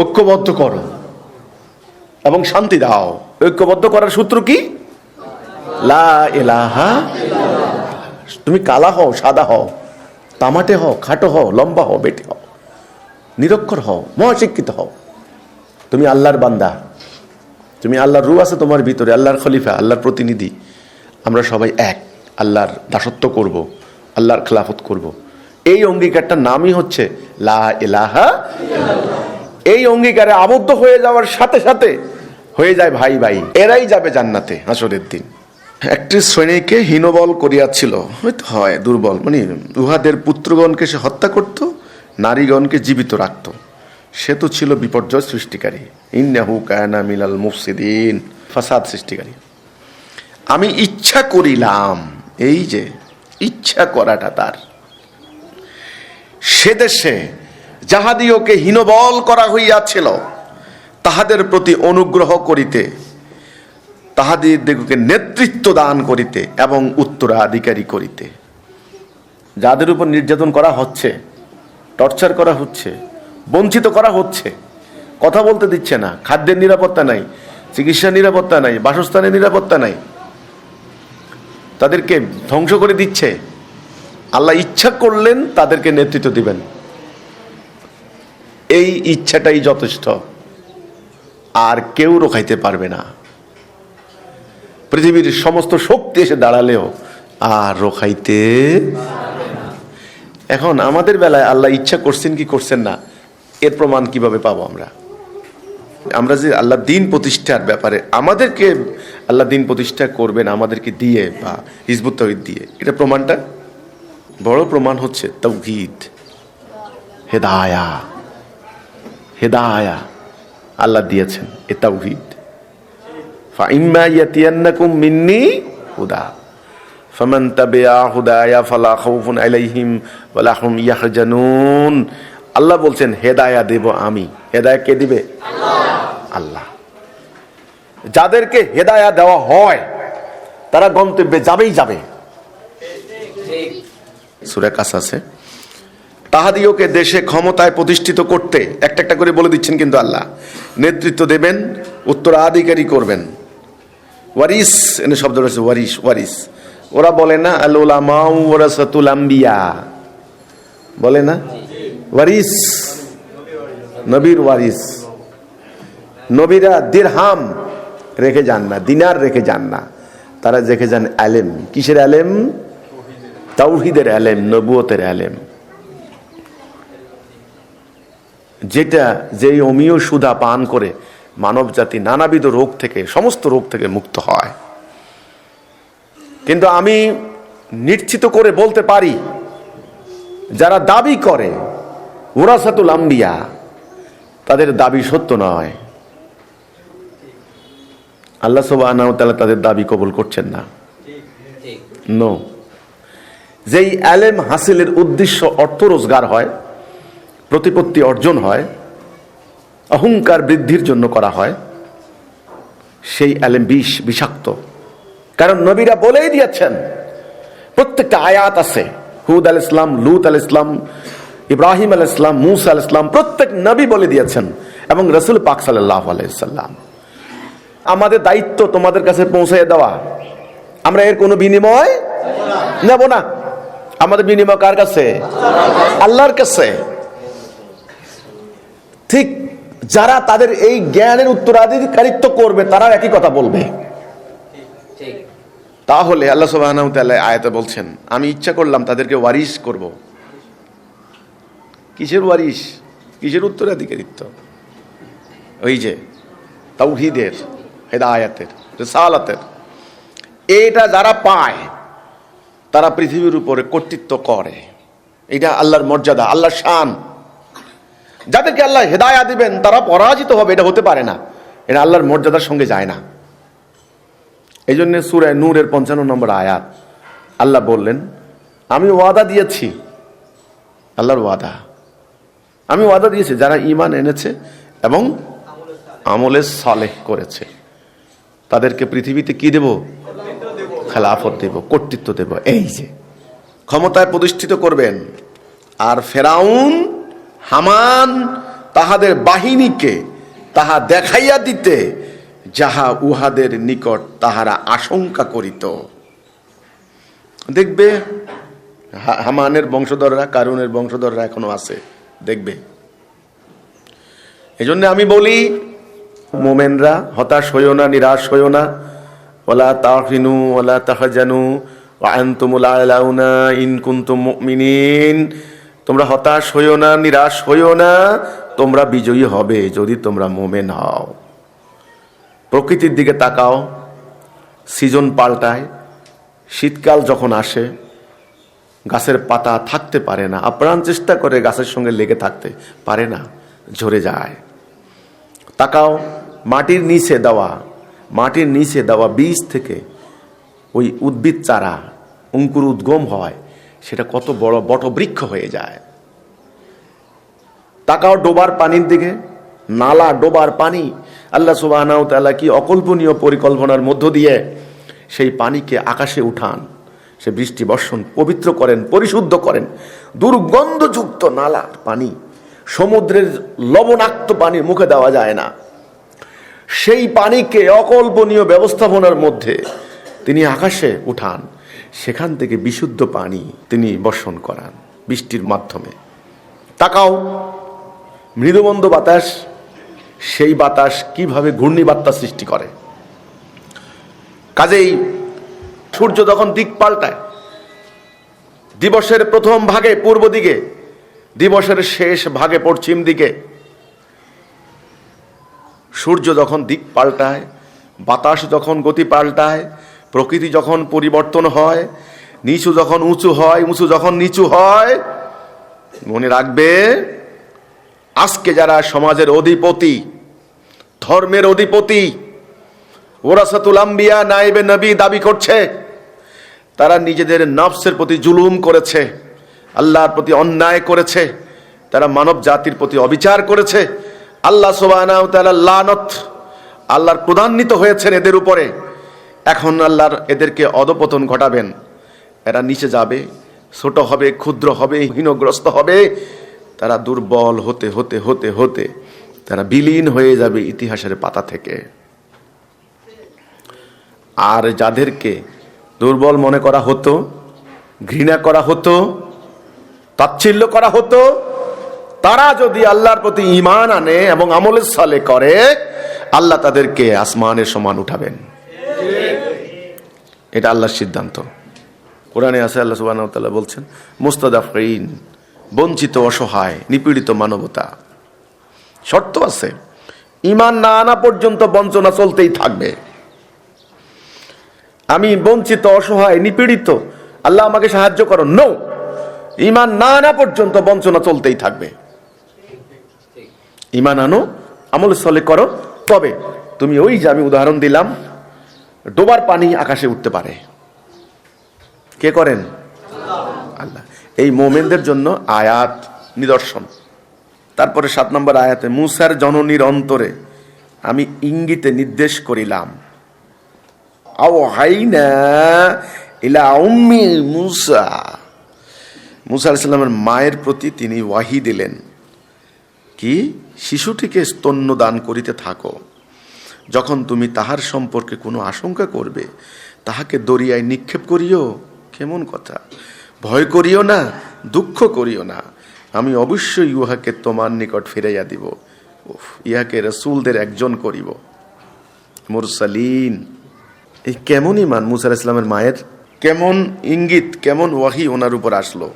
ঐক্যবদ্ধ করো এবং শান্তি দাও। ঐক্যবদ্ধ করার সূত্র কি? লা ইলাহা। তুমি কালা হও, সাদা হও, তামাটে হও, খাটো হও, লম্বা হও, বেটে হও, নিরক্ষর হও, মহাশিক্ষিত হও, তুমি আল্লাহর বান্দা, তুমি আল্লাহর রূহ আছে তোমার ভিতরে, আল্লাহর খলিফা, আল্লাহর প্রতিনিধি। আমরা সবাই এক, আল্লাহর দাসত্ব করব, আল্লাহর খেলাফত করব। এই অঙ্গীকারটার নামই হচ্ছে লা ইলাহা। এই অঙ্গীকারে আবদ্ধ হয়ে যাওয়ার সাথে সাথে হয়ে যায় ভাই ভাই, এরাই যাবে জান্নাতে হাসরের দিন। একটি শ্রেণীকে হীনবল করিয়াছিল, হয় দুর্বল, মানে উহাদের পুত্রগণকে সে হত্যা করত, নারীগণকে জীবিত রাখত। সে তো ছিল বিপর্যয় সৃষ্টিকারী। ইন্নাহু কানা মিনাল মুফসিদিন, ফাসাদ সৃষ্টিকারী। আমি ইচ্ছা করিলাম, এই যে ইচ্ছা করাটা তার, সে দেশে যাহাদিওকে হীনবল করা হইয়াছিল তাহাদের প্রতি অনুগ্রহ করিতে, তাহাদিগকে নেতৃত্ব দান করিতে এবং উত্তরাধিকারী করিতে। যাদের উপর নির্যাতন করা হচ্ছে, টর্চার করা হচ্ছে, বঞ্চিত করা হচ্ছে, কথা বলতে দিচ্ছে না, খাদ্যের নিরাপত্তা নাই, চিকিৎসার নিরাপত্তা নাই, বাসস্থানের নিরাপত্তা নাই, তাদেরকে ধ্বংস করে দিচ্ছে, আল্লাহ ইচ্ছা করলেন তাদেরকে নেতৃত্ব দিবেন। এই ইচ্ছাটাই যথেষ্ট, আর কেউ রোখাইতে পারবে না। পৃথিবীর সমস্ত শক্তি এসে দাঁড়ালেও আর রোখাইতে। এখন আমাদের বেলায় আল্লাহ ইচ্ছা করছেন কি করছেন না, এর প্রমাণ কিভাবে পাবো আমরা? আমরা যে আল্লাহ দিন প্রতিষ্ঠার ব্যাপারে, আমাদেরকে আল্লাহ দিন প্রতিষ্ঠা করবেন আমাদেরকে দিয়ে বা হিজবুত তাওহীদ দিয়ে, এটা প্রমাণটা, বড় প্রমাণ হচ্ছে তাওহীদ, হেদায়া। হেদায়া আল্লাহ দিয়েছেন, এ তাওহীদ। ফাইম্মা ইয়াতিয়ান্নাকুম মিন্নি হুদা ফামান তাবিআ হুদায়া ফালা খাউফুন আলাইহিম ওয়ালা হুম ইয়াহজানুন। আল্লাহ বলছেন হেদায়া দেব আমি। হেদায়া কে দিবে? আল্লাহ। যাদেরকে হেদায়া দেওয়া হয় তারা গন্তব্যে যাবেই যাবে। সূরা কাসাসে তাহাদিওকে দেশে ক্ষমতায় প্রতিষ্ঠিত করতে একটা একটা করে বলে দিচ্ছেন, কিন্তু আল্লাহ নেতৃত্ব দেবেন, উত্তরাধিকারী করবেন। ওয়ারিস এনে শব্দ রয়েছে, ওয়ারিস। ওয়ারিস ওরা বলে না আল উলামা ওয়ারাসাতুল আম্বিয়া, বলে না? ওয়ারিস, নবীর ওয়ারিস। নবীরা দিরহাম রেখে যান না, দিনার রেখে যান না, তারা রেখে যান আলেম। কিসের আলেম? তাওহীদের আলেম, নবুয়তের আলেম। যেটা যেই অমীয় সুধা পান করে মানব জাতি নানাবিধ রোগ থেকে, সমস্ত রোগ থেকে মুক্ত হয়। কিন্তু আমি নিশ্চিত করে বলতে পারি, যারা দাবি করে ওরাসাতুল আম্বিয়া, তাদের দাবি সত্য নয়। আল্লাহ সুবহানাহু ওয়া তাআলা তাদের দাবি কবুল করছেন না। নো, যেই এলেম হাসিলের উদ্দেশ্য অর্থ রোজগার হয়, প্রতিপত্তি অর্জন হয়, অহংকার বৃদ্ধির জন্য করা হয়, সেই এলেম বিষাক্ত। কারণ নবীরা বলেই দিয়েছেন, প্রত্যেকটা আয়াত আছে, হুদ আল ইসলাম, লুত আল ইসলাম, ইব্রাহিম আল ইসলাম, মুসা আল ইসলাম, প্রত্যেক নবী বলে দিয়েছেন, এবং রাসূল পাক সাল্লাল্লাহু আলাইহি ওয়াসাল্লাম। আমাদের দায়িত্ব তোমাদের কাছে পৌঁছে দেওয়া, আমরা এর কোনো বিনিময় নেব না। আমাদের বিনিময় কার কাছে? আল্লাহর কাছে। ঠিক যারা তাদের এই জ্ঞানের উত্তরাধিকারিত্ব করবে, তারা একই কথা বলবে। তাহলে আল্লাহ সুবহানাহু ওয়া তাআলা আয়াতে বলছেন, আমি ইচ্ছা করলাম তাদেরকে ওয়ারিস করব। কিসের ওয়ারিস? কিসের উত্তরাধিকারিত্ব? ওই যে তাওহীদের, হিদায়াতের, রিসালাতের। এটা যারা পায় তারা পৃথিবীর উপরে কর্তৃত্ব করে। এটা আল্লাহর মর্যাদা, আল্লাহর শান। যাদেরকে আল্লাহ হেদায়া দিবেন তারা পরাজিত হবে, এটা হতে পারে না। এটা আল্লাহর মর্যাদার সঙ্গে যায় না। এই জন্য সূরা নূরের 55 নম্বর আয়াত আল্লাহ বললেন, আমি ওয়াদা দিয়েছি, আল্লাহর ওয়াদা, আমি ওয়াদা দিয়েছি যারা ঈমান এনেছে এবং আমলে সালেহ করেছে তাদেরকে পৃথিবীতে কি দেব? খেলাফত দেব, কর্তৃত্ব দেব। এই যে ক্ষমতায় প্রতিষ্ঠিত করবেন। আর ফেরাউন, হামান তাহাদের বাহিনীকে তাহা দেখাইয়া দিতে যাহা উহাদের নিকট তাহারা আশঙ্কা করিত। দেখবে হামানের বংশধররা, কারুনের বংশধররা এখনো আছে, দেখবে। এই জন্য আমি বলি, মোমেনরা হতাশ হইও না, নিরাশ হইও না। ওয়ালা তাহিনু ওয়ালা তাহজানু ওয়া আনতুমুল আ'লাউনা ইন কুনতুম মুমিনিন। তোমরা হতাশ হইও না, নিরাশ হইও না, তোমরা বিজয়ী হবে যদি তোমরা মোমেন হও। প্রকৃতির দিকে তাকাও, সিজন পাল্টায়। শীতকাল যখন আসে গাছের পাতা থাকতে পারে না, আপ্রাণ চেষ্টা করে গাছের সঙ্গে লেগে থাকতে পারে না, ঝরে যায়। তাকাও, মাটির নিচে দেওয়া বীজ থেকে ওই উদ্ভিদ চারা অঙ্কুর উদ্গম হয়, সেটা কত বড় বটবৃক্ষ হয়ে যায়। তাকাও ডোবার পানির দিকে, নালা ডোবার পানি, আল্লাহ সুবহানাহু ওয়া তাআলা কি অকল্পনীয় পরিকল্পনার মধ্য দিয়ে সেই পানিকে আকাশে উঠান, সে বৃষ্টি বর্ষণ, পবিত্র করেন, পরিশুদ্ধ করেন। দুর্গন্ধযুক্ত নালার পানি, সমুদ্রের লবণাক্ত পানি মুখে দেওয়া যায় না, সেই পানিকে অকল্পনীয় ব্যবস্থাপনার মধ্যে তিনি আকাশে উঠান, সেখান থেকে বিশুদ্ধ পানি তিনি বর্ষণ করান বৃষ্টির মাধ্যমে। তাকাও মৃদুমন্দ বাতাস, সেই বাতাস কিভাবে ঘূর্ণিবার্তা সৃষ্টি করে। কাজেই সূর্য যখন দিক পাল্টায়, দিবসের প্রথম ভাগে পূর্ব দিকে, দিবসের শেষ ভাগে পশ্চিম দিকে, সূর্য যখন দিক পাল্টায়, বাতাস যখন গতি পাল্টায়, প্রকৃতি যখন পরিবর্তন হয়, নিচু যখন উঁচু হয়, উঁচু যখন নিচু হয়, মনে রাখবে আজকে যারা সমাজের অধিপতি, ধর্মের অধিপতি, ওরাসাতুল আম্বিয়া, নায়েবে নবী দাবি করছে, তারা নিজেদের নফসের প্রতি জুলুম করেছে, আল্লাহর প্রতি অন্যায় করেছে, তারা মানব জাতির প্রতি অবিচার করেছে। আল্লাহ সুবহানাহু ওয়া তাআলা লানত, আল্লাহর ক্রোধান্বিত হয়েছেন এদের উপরে। এখন আল্লাহর এদেরকে অধপতন ঘটাবেন। এরা নিচে যাবে, ছোট হবে, ক্ষুদ্র হবে, হীনগ্রস্ত হবে। তারা দুর্বল হতে হতে হতে হতে তারা বিলীন হয়ে যাবে ইতিহাসের পাতা থেকে। আর যাদেরকে দুর্বল মনে করা হতো, ঘৃণা করা হতো, তাচ্ছিল্য করা হতো, তারা যদি আল্লাহর প্রতি ঈমান আনে এবং আমলে সালেহ করে, আল্লাহ তাদেরকে আসমানের সমান উঠাবেন। এটা আল্লাহর সিদ্ধান্ত। কোরআনে আছে, আল্লাহ সুবহানাহু ওয়া তাআলা বলছেন, মুস্তাদাফিন, বঞ্চিত, অসহায়, নিপীড়িত মানবতা। শর্ত আছে, ঈমান না আনা পর্যন্ত বঞ্চনা চলতেই থাকবে। আমি বঞ্চিত, অসহায়, নিপীড়িত, আল্লাহ আমাকে সাহায্য করো, নো, ঈমান না আনা পর্যন্ত বঞ্চনা চলতেই থাকবে। ঈমান আনো, আমল সালেহ করো, তবে তুমি ওই যে আমি উদাহরণ দিলাম ডোবার পানি আকাশে উঠতে পারে। কে করেন? আল্লাহ। এই মোমেনদের জন্য আয়াত, নিদর্শন। তারপরে 7 নম্বর আয়াতে, মুসার জননীর অন্তরে আমি ইঙ্গিতে নির্দেশ করিলাম। আওহাইনা ইলা উম্মি মুসা, মুসা আলাইহিস সালামের মায়ের প্রতি তিনি ওয়াহি দিলেন কি, শিশুটিকে স্তন্য দান করিতে থাকো, যখন তুমি তাহার সম্পর্কে কোনো আশঙ্কা করবে তাহাকে দরিয়ায় নিক্ষেপ করিও। কেমন কথা! ভয় করিও না, দুঃখ করিও না, আমি অবশ্যই উহাকে তোমার নিকট ফিরাইয়া দিব, ইহাকে রাসূলদের একজন করিব, মুরসালিন। এই কেমন ঈমান মুসা আলাইহিস সালামের মায়ের, কেমন ইঙ্গিত, কেমন ওয়াহি ওনার উপর আসলো,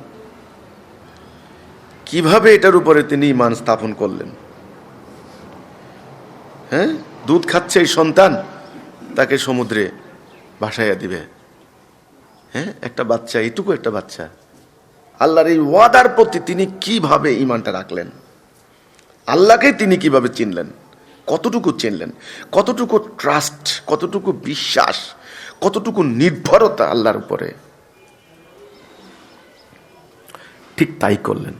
কিভাবে এটার উপরে তিনি ঈমান স্থাপন করলেন। হ্যাঁ, দুধ খাচ্ছে এই সন্তান, তাকে সমুদ্রে ভাসাইয়া দিবে। হ্যাঁ, একটা বাচ্চা, এইটুকু একটা বাচ্চা। আল্লাহর এই ওয়াদার প্রতি তিনি কিভাবে ঈমানটা রাখলেন, আল্লাহকে তিনি কিভাবে চিনলেন, কতটুকু চিনলেন, কতটুকু ট্রাস্ট, কতটুকু বিশ্বাস, কতটুকু নির্ভরতা আল্লাহর উপরে। ঠিক তাই করলেন।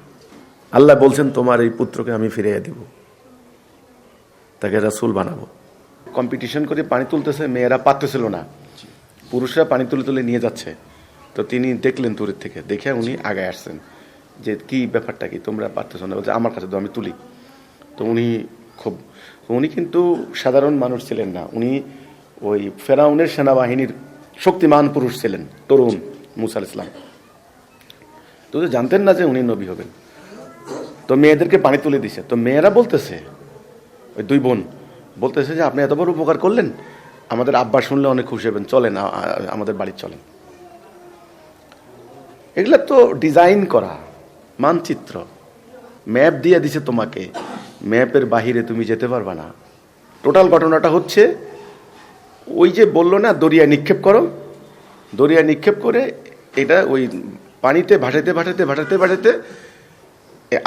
আল্লাহ বলছেন তোমার এই পুত্রকে আমি ফিরিয়ে দিব, তাকে রাসূল বানাবো। কম্পিটিশন করে পানি তুলতেছে, মেয়েরা পারতেছিল না, পুরুষরা পানি তুলে তুলে নিয়ে যাচ্ছে। তো তিনি দেখলেন দূরের থেকে, দেখে উনি আগে আসছেন যে কি ব্যাপারটা কি, তোমরা পারতেছ না, বলছে আমার কাছে তো আমি তুলি। তো উনি কিন্তু সাধারণ মানুষ ছিলেন না, উনি ওই ফেরাউনের সেনাবাহিনীর শক্তিমান পুরুষ ছিলেন, তরুণ মুসা আলাইহিস সালাম। তো জানতেন না যে উনি নবী হবেন। তো মেয়েদেরকে পানি তুলে দিছে। তো মেয়েরা বলতেছে, ওই 2 বোন বলতেছে যে আপনি এত বড় উপকার করলেন, আমাদের আব্বা শুনলে অনেক খুশি হবেন, চলেন আমাদের বাড়ি চলেন। এগুলা তো ডিজাইন করা মানচিত্র, ম্যাপ দিয়ে দিছে তোমাকে, ম্যাপের বাহিরে তুমি যেতে পারবা না। টোটাল ঘটনাটা হচ্ছে ওই যে বললো না দরিয়ায় নিক্ষেপ করো, দরিয়ায় নিক্ষেপ করে এটা ওই পানিতে ভাসাতে ভাসাতে ভাসাতে ভাসাতে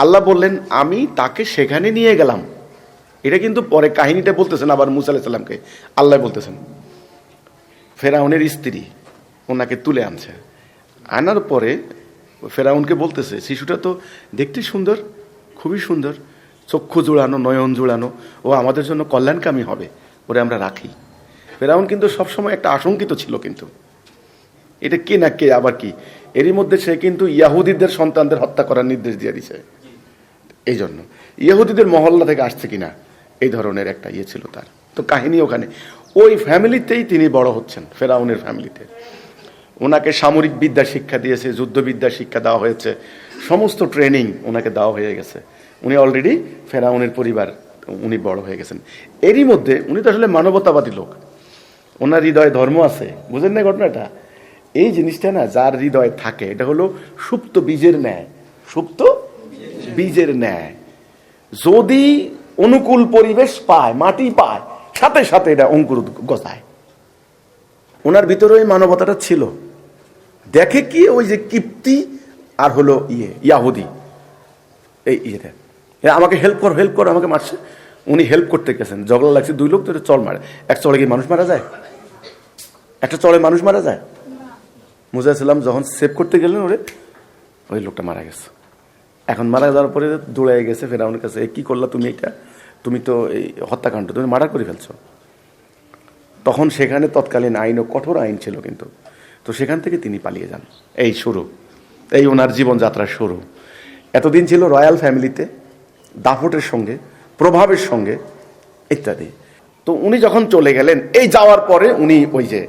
আল্লাহ বললেন আমি তাকে সেখানে নিয়ে গেলাম। এটা কিন্তু পরে কাহিনীটা বলতেছেন আবার মুসা আলাইহিস সালামকে, আল্লাহ বলতেছেন ফেরাউনের স্ত্রী ওনাকে তুলে আনছে, আনার পরে ফেরাউনকে বলতেছে শিশুটা তো দেখতে সুন্দর, খুবই সুন্দর, চক্ষু জোড়ানো, নয়ন জোড়ানো, ও আমাদের জন্য কল্যাণকামী হবে, ওরে আমরা রাখি। ফেরাউন কিন্তু সবসময় একটা আশঙ্কিত ছিল, কিন্তু এটা কে না কে আবার কি, এরই মধ্যে সে কিন্তু ইয়াহুদিদের সন্তানদের হত্যা করার নির্দেশ দিয়ে দিছে। এই জন্য ইহুদিদের মহল্লা থেকে আসছে কিনা এই ধরনের একটা ইয়ে ছিল তার। তো কাহিনী ওখানে ওই ফ্যামিলিতেই তিনি বড় হচ্ছেন, ফেরাউনের ফ্যামিলিতে। ওনাকে সামরিক বিদ্যা শিক্ষা দিয়েছে, যুদ্ধবিদ্যা শিক্ষা দেওয়া হয়েছে, সমস্ত ট্রেনিং ওনাকে দেওয়া হয়ে গেছে। উনি অলরেডি ফেরাউনের পরিবার, উনি বড় হয়ে গেছেন। এরই মধ্যে উনি তো আসলে মানবতাবাদী লোক, ওনার হৃদয়ে ধর্ম আছে। বুঝেন না ঘটনাটা? এই জিনিসটা না যার হৃদয়ে থাকে, এটা হলো সুপ্ত বীজের ন্যায়, সুপ্ত বীজের ন্যায়। যদি অনুকূল পরিবেশ পায়, মাটি পায়, সাথে সাথে এটা অঙ্কুর গজায়। ওনার ভিতরে ওই মানবতাটা ছিল। দেখে কি ওই যে কিপ্তি আর হলো ইয়াহুদি, এই ইয়েটা আমাকে হেল্প কর, আমাকে মারছে। উনি হেল্প করতে গেছেন, ঝগড়া লাগছে, 2 লোক তো চল মারে। এক চড়ে কি মানুষ মারা যায়? একটা চড়ে মানুষ মারা যায়? মুসা আলাইহিস সালাম যখন সেভ করতে গেলেন ওরে, ওই লোকটা মারা গেছে। এখন মারা যাওয়ার পরে দৌড়ে গেছে ফেরাউনের কাছে, কি করলা তুমি, এটা তুমি তো এই হত্যাকাণ্ড, তুমি মার্ডার করে ফেলছো। তখন সেখানে তৎকালীন আইনও কঠোর আইন ছিল কিন্তু। তো সেখান থেকে তিনি পালিয়ে যান। এই শুরু, এই ওনার জীবনযাত্রার শুরু। এতদিন ছিল রয়্যাল ফ্যামিলিতে, দাপটের সঙ্গে, প্রভাবের সঙ্গে ইত্যাদি। তো উনি যখন চলে গেলেন, এই যাওয়ার পরে উনি ওই যে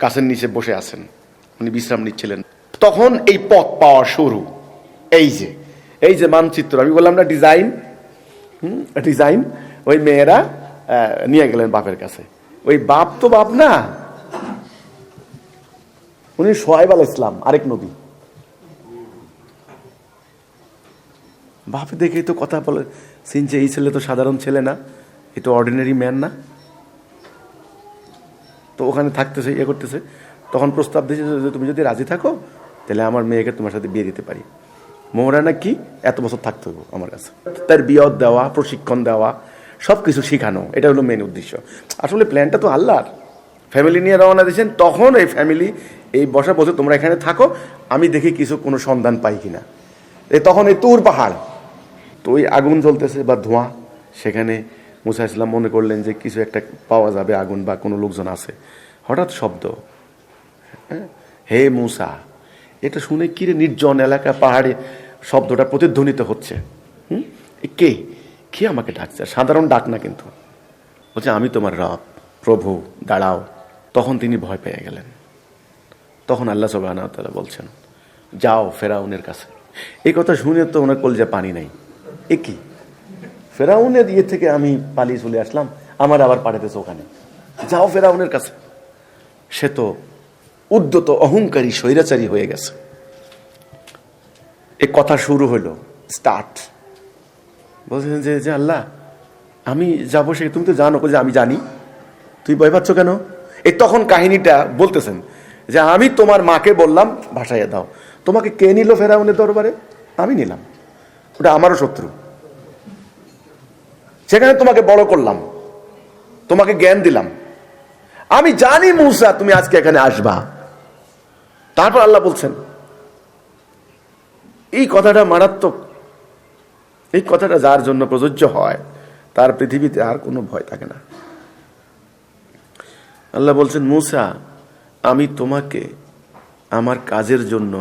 গাছের নিচে বসে আছেন, উনি বিশ্রাম নিচ্ছিলেন, তখন এই পথ পাওয়া শুরু। এই যে মানচিত্র, আমি বললাম না ডিজাইন, ওই মেয়েরা নিয়ে গেলেন বাপের কাছে। ওই বাপ তো বাপ না, উনি সোহাইব আলাইহিস সালাম, আরেক নবী। বাপ দেখেই তো কথা বলে চিনছে, এই ছেলে তো সাধারণ ছেলে না, এ তো অর্ডিনারি ম্যান না। তো ওখানে থাকতেছে, করতেছে। তখন প্রস্তাব দিয়েছে যে তুমি যদি রাজি থাকো তাহলে আমার মেয়েকে তোমার সাথে বিয়ে দিতে পারি। মোহরানা কি, এত বছর থাকতে হবে আমার কাছে। তার বিয়ত দেওয়া, প্রশিক্ষণ দেওয়া, সবকিছু শিখানো, এটা হলো মেন উদ্দেশ্য। আসলে প্ল্যানটা তো আল্লাহর, ফ্যামিলি নিয়ে রওনা দিয়েছেন, তখন এই ফ্যামিলি এই বসা বলছে তোমরা এখানে থাকো, আমি দেখি কিছু কোনো সন্ধান পাই কিনা। তখন এই তুর পাহাড়, তো ওই আগুন জ্বলতেছে বা ধোঁয়া, সেখানে মুসা ইসলাম মনে করলেন যে কিছু একটা পাওয়া যাবে, আগুন বা কোনো লোকজন আছে। হঠাৎ শব্দ, হে মুসা। এটা শুনে কিরে, নির্জন এলাকা, পাহাড়ে শব্দটা প্রতিধ্বনিত হচ্ছে। কে কে আমাকে ডাকছে? সাধারণ ডাক না কিন্তু। বলছে আমি তোমার রব, প্রভু, দাঁড়াও। তখন তিনি ভয় পেয়ে গেলেন। তখন আল্লাহ সুবহানাহু ওয়া তাআলা বলছেন যাও ফেরাউনের কাছে। এই কথা শুনে তো ওনার কলজে পানি নাই। এ কি, ফেরাউনের ইয়ে থেকে আমি পালিয়ে চলে আসলাম, আমার আবার পাঠাতেছে ওখানে, যাও ফেরাউনের কাছে। সে তো উদ্যত, অহংকারী, স্বৈরাচারী হয়ে গেছে। এই কথা শুরু হলো, স্টার্ট। বলছেন যে আল্লাহ আমি যাবো, সে তুমি তো জানো যে আমি জানি, তুই ভয় পাচ্ছ কেন? এই তখন কাহিনীটা বলতেছেন যে আমি তোমার মাকে বললাম ভাসাইয়া দাও। তোমাকে কে নিল ফেরাউনের দরবারে? আমি নিলাম, ওটা আমারও শত্রু। সেখানে তোমাকে বড় করলাম, তোমাকে জ্ঞান দিলাম, আমি জানি মুসা তুমি আজকে এখানে আসবা। তারপর আল্লাহ বলছেন, এই কথাটা মারাত্মক। এই কথাটা যার জন্য প্রযোজ্য হয় তার পৃথিবীতে আর কোনো ভয় থাকে না। আল্লাহ বলছেন মুসা আমি তোমাকে আমার কাজের জন্য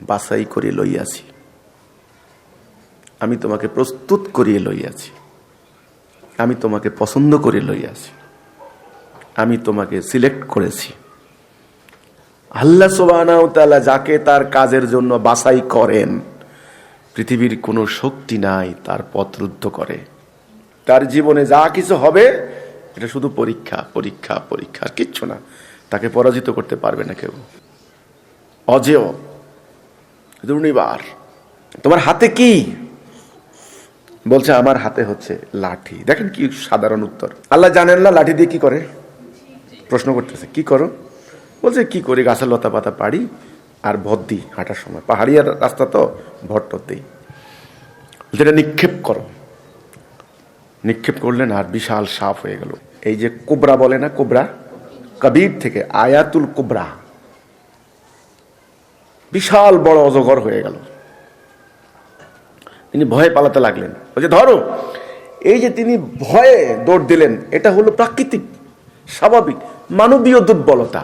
বাছাই করে লইয়াছি, আমি তোমাকে প্রস্তুত করিয়ে লইয়াছি, আমি তোমাকে পছন্দ করে লইয়াছি, আমি তোমাকে সিলেক্ট করেছি। আল্লাহ সুবহানাহু ওয়া তাআলা যাকে তার কাজের জন্য বাছাই করেন, পৃথিবীর কোনো শক্তি নাই তার পথ রুদ্ধ করে। তার জীবনে যা কিছু হবে এটা শুধু পরীক্ষা, পরীক্ষা, পরীক্ষা, আর কিচ্ছু না। তাকে পরাজিত করতে পারবে না কেউ। অজেয়, দুর্নিবার। তোমার হাতে কি? বলছে আমার হাতে হচ্ছে লাঠি। দেখেন কি সাধারণ উত্তর। আল্লাহ জানেন না লাঠি দিয়ে কি করে, প্রশ্ন করতেছে কি করো? বলছে কি করি, গাছের লতা পাতা পাড়ি আর ভর দিই হাঁটার সময়, পাহাড়ি রাস্তা তো ভট্ট দিই। যেটা নিক্ষেপ করো। নিক্ষেপ করলেন আর বিশাল সাপ হয়ে গেল। এই যে কোবরা বলে না, কোবরা, কবির থেকে আয়াতুল কোবরা, বিশাল বড় অজগর হয়ে গেল। তিনি ভয়ে পালাতে লাগলেন। বলছে ধরো। এই যে তিনি ভয়ে দৌড় দিলেন, এটা হলো প্রাকৃতিক, স্বাভাবিক, মানবীয় দুর্বলতা।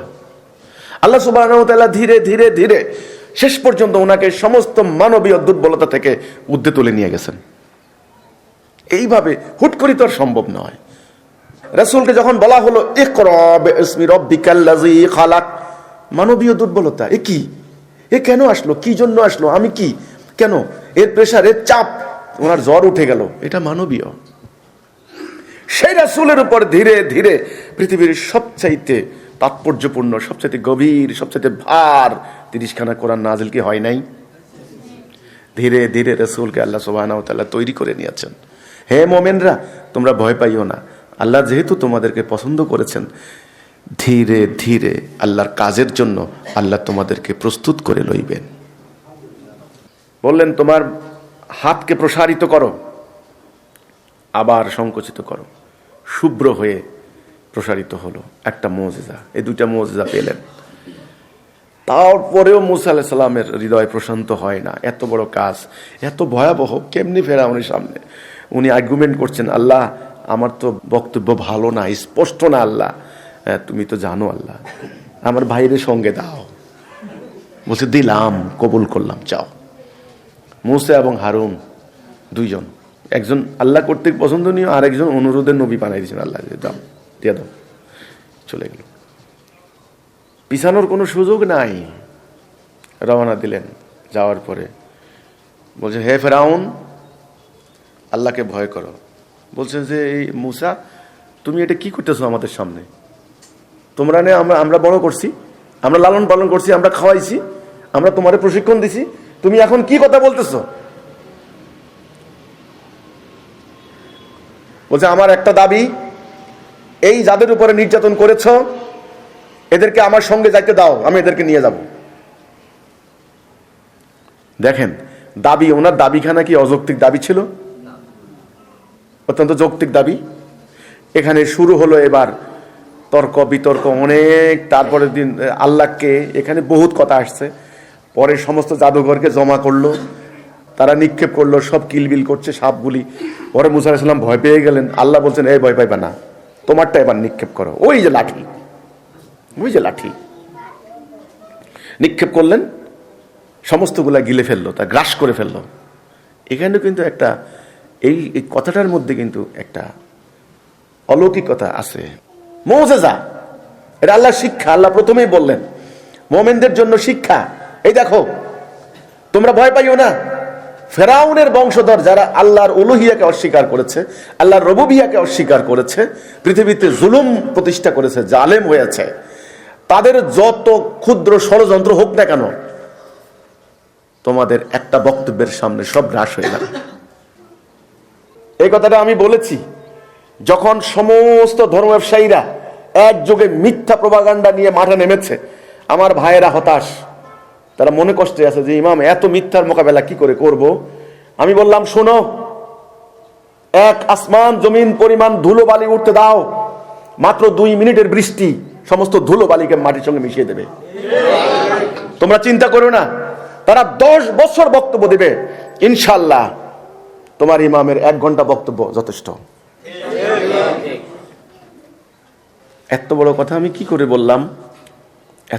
আল্লাহ সুবহানাহু ওয়া তাআলা ধীরে ধীরে ধীরে শেষ পর্যন্ত ওনাকে সমস্ত মানবীয় দুর্বলতা থেকে ঊর্ধ্বে তুলে নিয়ে গেছেন। এইভাবে হুট করে তো আর সম্ভব নয়। রাসূলকে যখন বলা হলো ইকরা বিসমি রাব্বিকাল্লাযী খালাক, মানবীয় দুর্বলতা। এ কি, এ কেন আসলো, কি জন্য আসলো, আমি কি, কেন, এর প্রেসার, এর চাপ, ওনার জ্বর উঠে গেল, এটা মানবীয়। সেই রাসূলের উপর ধীরে ধীরে পৃথিবীর সবচাইতে তাৎপর্যপূর্ণ, সবচাইতে গভীর, সবচাইতে ভার 30খানা কোরআন নাজিল কি হয় নাই? ধীরে ধীরে রাসূলকে আল্লাহ সুবহানাহু ওয়া তাআলা তৈরি করে নিয়েছেন। হে মুমিনরা, তোমরা ভয় পাইও না, আল্লাহ যেহেতু তোমাদেরকে পছন্দ করেছেন, ধীরে ধীরে আল্লাহর কাজের জন্য আল্লাহ তোমাদেরকে প্রস্তুত করে লইবেন। বললেন তোমার হাতকে প্রসারিত করো, আবার সংকুচিত করো, শুভ্র হয়ে প্রসারিত হলো। একটা মুজিজা, এই দুইটা মুজিজা পেলেন। তারপরেও মুসা আলাইহিস সালামের হৃদয় প্রশান্ত হয় না। এত বড় কাজ, এত ভয়াবহ, কেমনি ফেরাউনের সামনে উনি আর্গুমেন্ট করছেন, আল্লাহ আমার তো বক্তব্য ভালো না, স্পষ্ট না, আল্লাহ তুমি তো জানো, আল্লাহ আমার ভাইয়ের সঙ্গে দাও। বলছে দিলাম, কবুল করলাম, চাও। মুসা এবং হারুন দুইজন, একজন আল্লাহ কর্তৃক পছন্দনীয়, আর একজন অনুরোধের নবী বানাই দিয়েছেন আল্লাহ, দাও, দিয়ে দাও। চলে গেল, পিছানোর কোনো সুযোগ নাই। রওনা দিলেন। যাওয়ার পরে বলছে হে ফেরাউন, আল্লাহকে ভয় করো। বলছেন যে এই মুসা তুমি এটা কি করতেছো আমাদের সামনে? তোমরা নে আমরা বড় করছি, আমরা লালন পালন করছি, আমরা খাওয়াইছি, আমরা তোমারে প্রশিক্ষণ দিছি, তুমি এখন কি কথা বলতেছো? বলছে আমার একটা দাবি, এই যাদের উপরে নির্যাতন করেছ এদেরকে আমার সঙ্গে যাইতে দাও, আমি এদেরকে নিয়ে যাব। দেখেন দাবি, ওনার দাবিখানা কি অযৌক্তিক দাবি ছিল? অত্যন্ত যৌক্তিক দাবি। এখানে শুরু হলো এবার তর্ক বিতর্ক অনেক, তারপরের দিন আল্লাহকে, এখানে বহুত কথা আসছে। পরে সমস্ত জাদুঘরকে জমা করলো, তারা নিক্ষেপ করলো, সব কিলবিল করছে সাপগুলি। পরে মুসা আলাইহিস সালাম ভয় পেয়ে গেলেন। আল্লাহ বলছেন, এই ভয় পাইবা না, তোমারটা এবার নিক্ষেপ করো। ওই যে লাঠি, ওই যে লাঠি নিক্ষেপ করলেন, সমস্তগুলা গিলে ফেললো, তা গ্রাস করে ফেললো। এখানে কিন্তু একটা এই কথাটার মধ্যে কিন্তু একটা অলৌকিকতা আছে, মুজিজা। এটা আল্লাহর শিক্ষা। আল্লাহ প্রথমেই বললেন মুমিনদের জন্য শিক্ষা, এই দেখো তোমরা ভয় পাইও না। ফেরাউনের বংশধর যারা আল্লাহর উলুহিয়াকে অস্বীকার করেছে, আল্লাহর রুবুবিয়াকে অস্বীকার করেছে, পৃথিবীতে জুলুম প্রতিষ্ঠা করেছে, জালেম হয়েছে, তাদের যত ক্ষুদ্র ষড়যন্ত্র হোক না কেন, তোমাদের একটা বক্তব্যের সামনে সব হ্রাস হয়ে যাবে। এই কথাটা আমি বলেছি যখন সমস্ত ধর্ম ব্যবসায়ীরা একযোগে মিথ্যা প্রপাগান্ডা নিয়ে মাঠে নেমেছে। আমার ভাইয়েরা হতাশ, তারা মনে কষ্টে আছে যে ইমাম এত মিথ্যার মোকাবেলা কি করে করব। আমি বললাম, শোনো, এক আসমান জমিন পরিমাণ ধুলো বালি উঠতে দাও, মাত্র 2 মিনিটের বৃষ্টি সমস্ত ধুলো বালিকে মাটির সঙ্গে মিশিয়ে দেবে। তোমরা চিন্তা করো না, তারা 10 বছর বক্তব্য দিবে, ইনশাল্লাহ তোমার ইমামের 1 ঘন্টা বক্তব্য যথেষ্ট। এত বড় কথা আমি কি করে বললাম?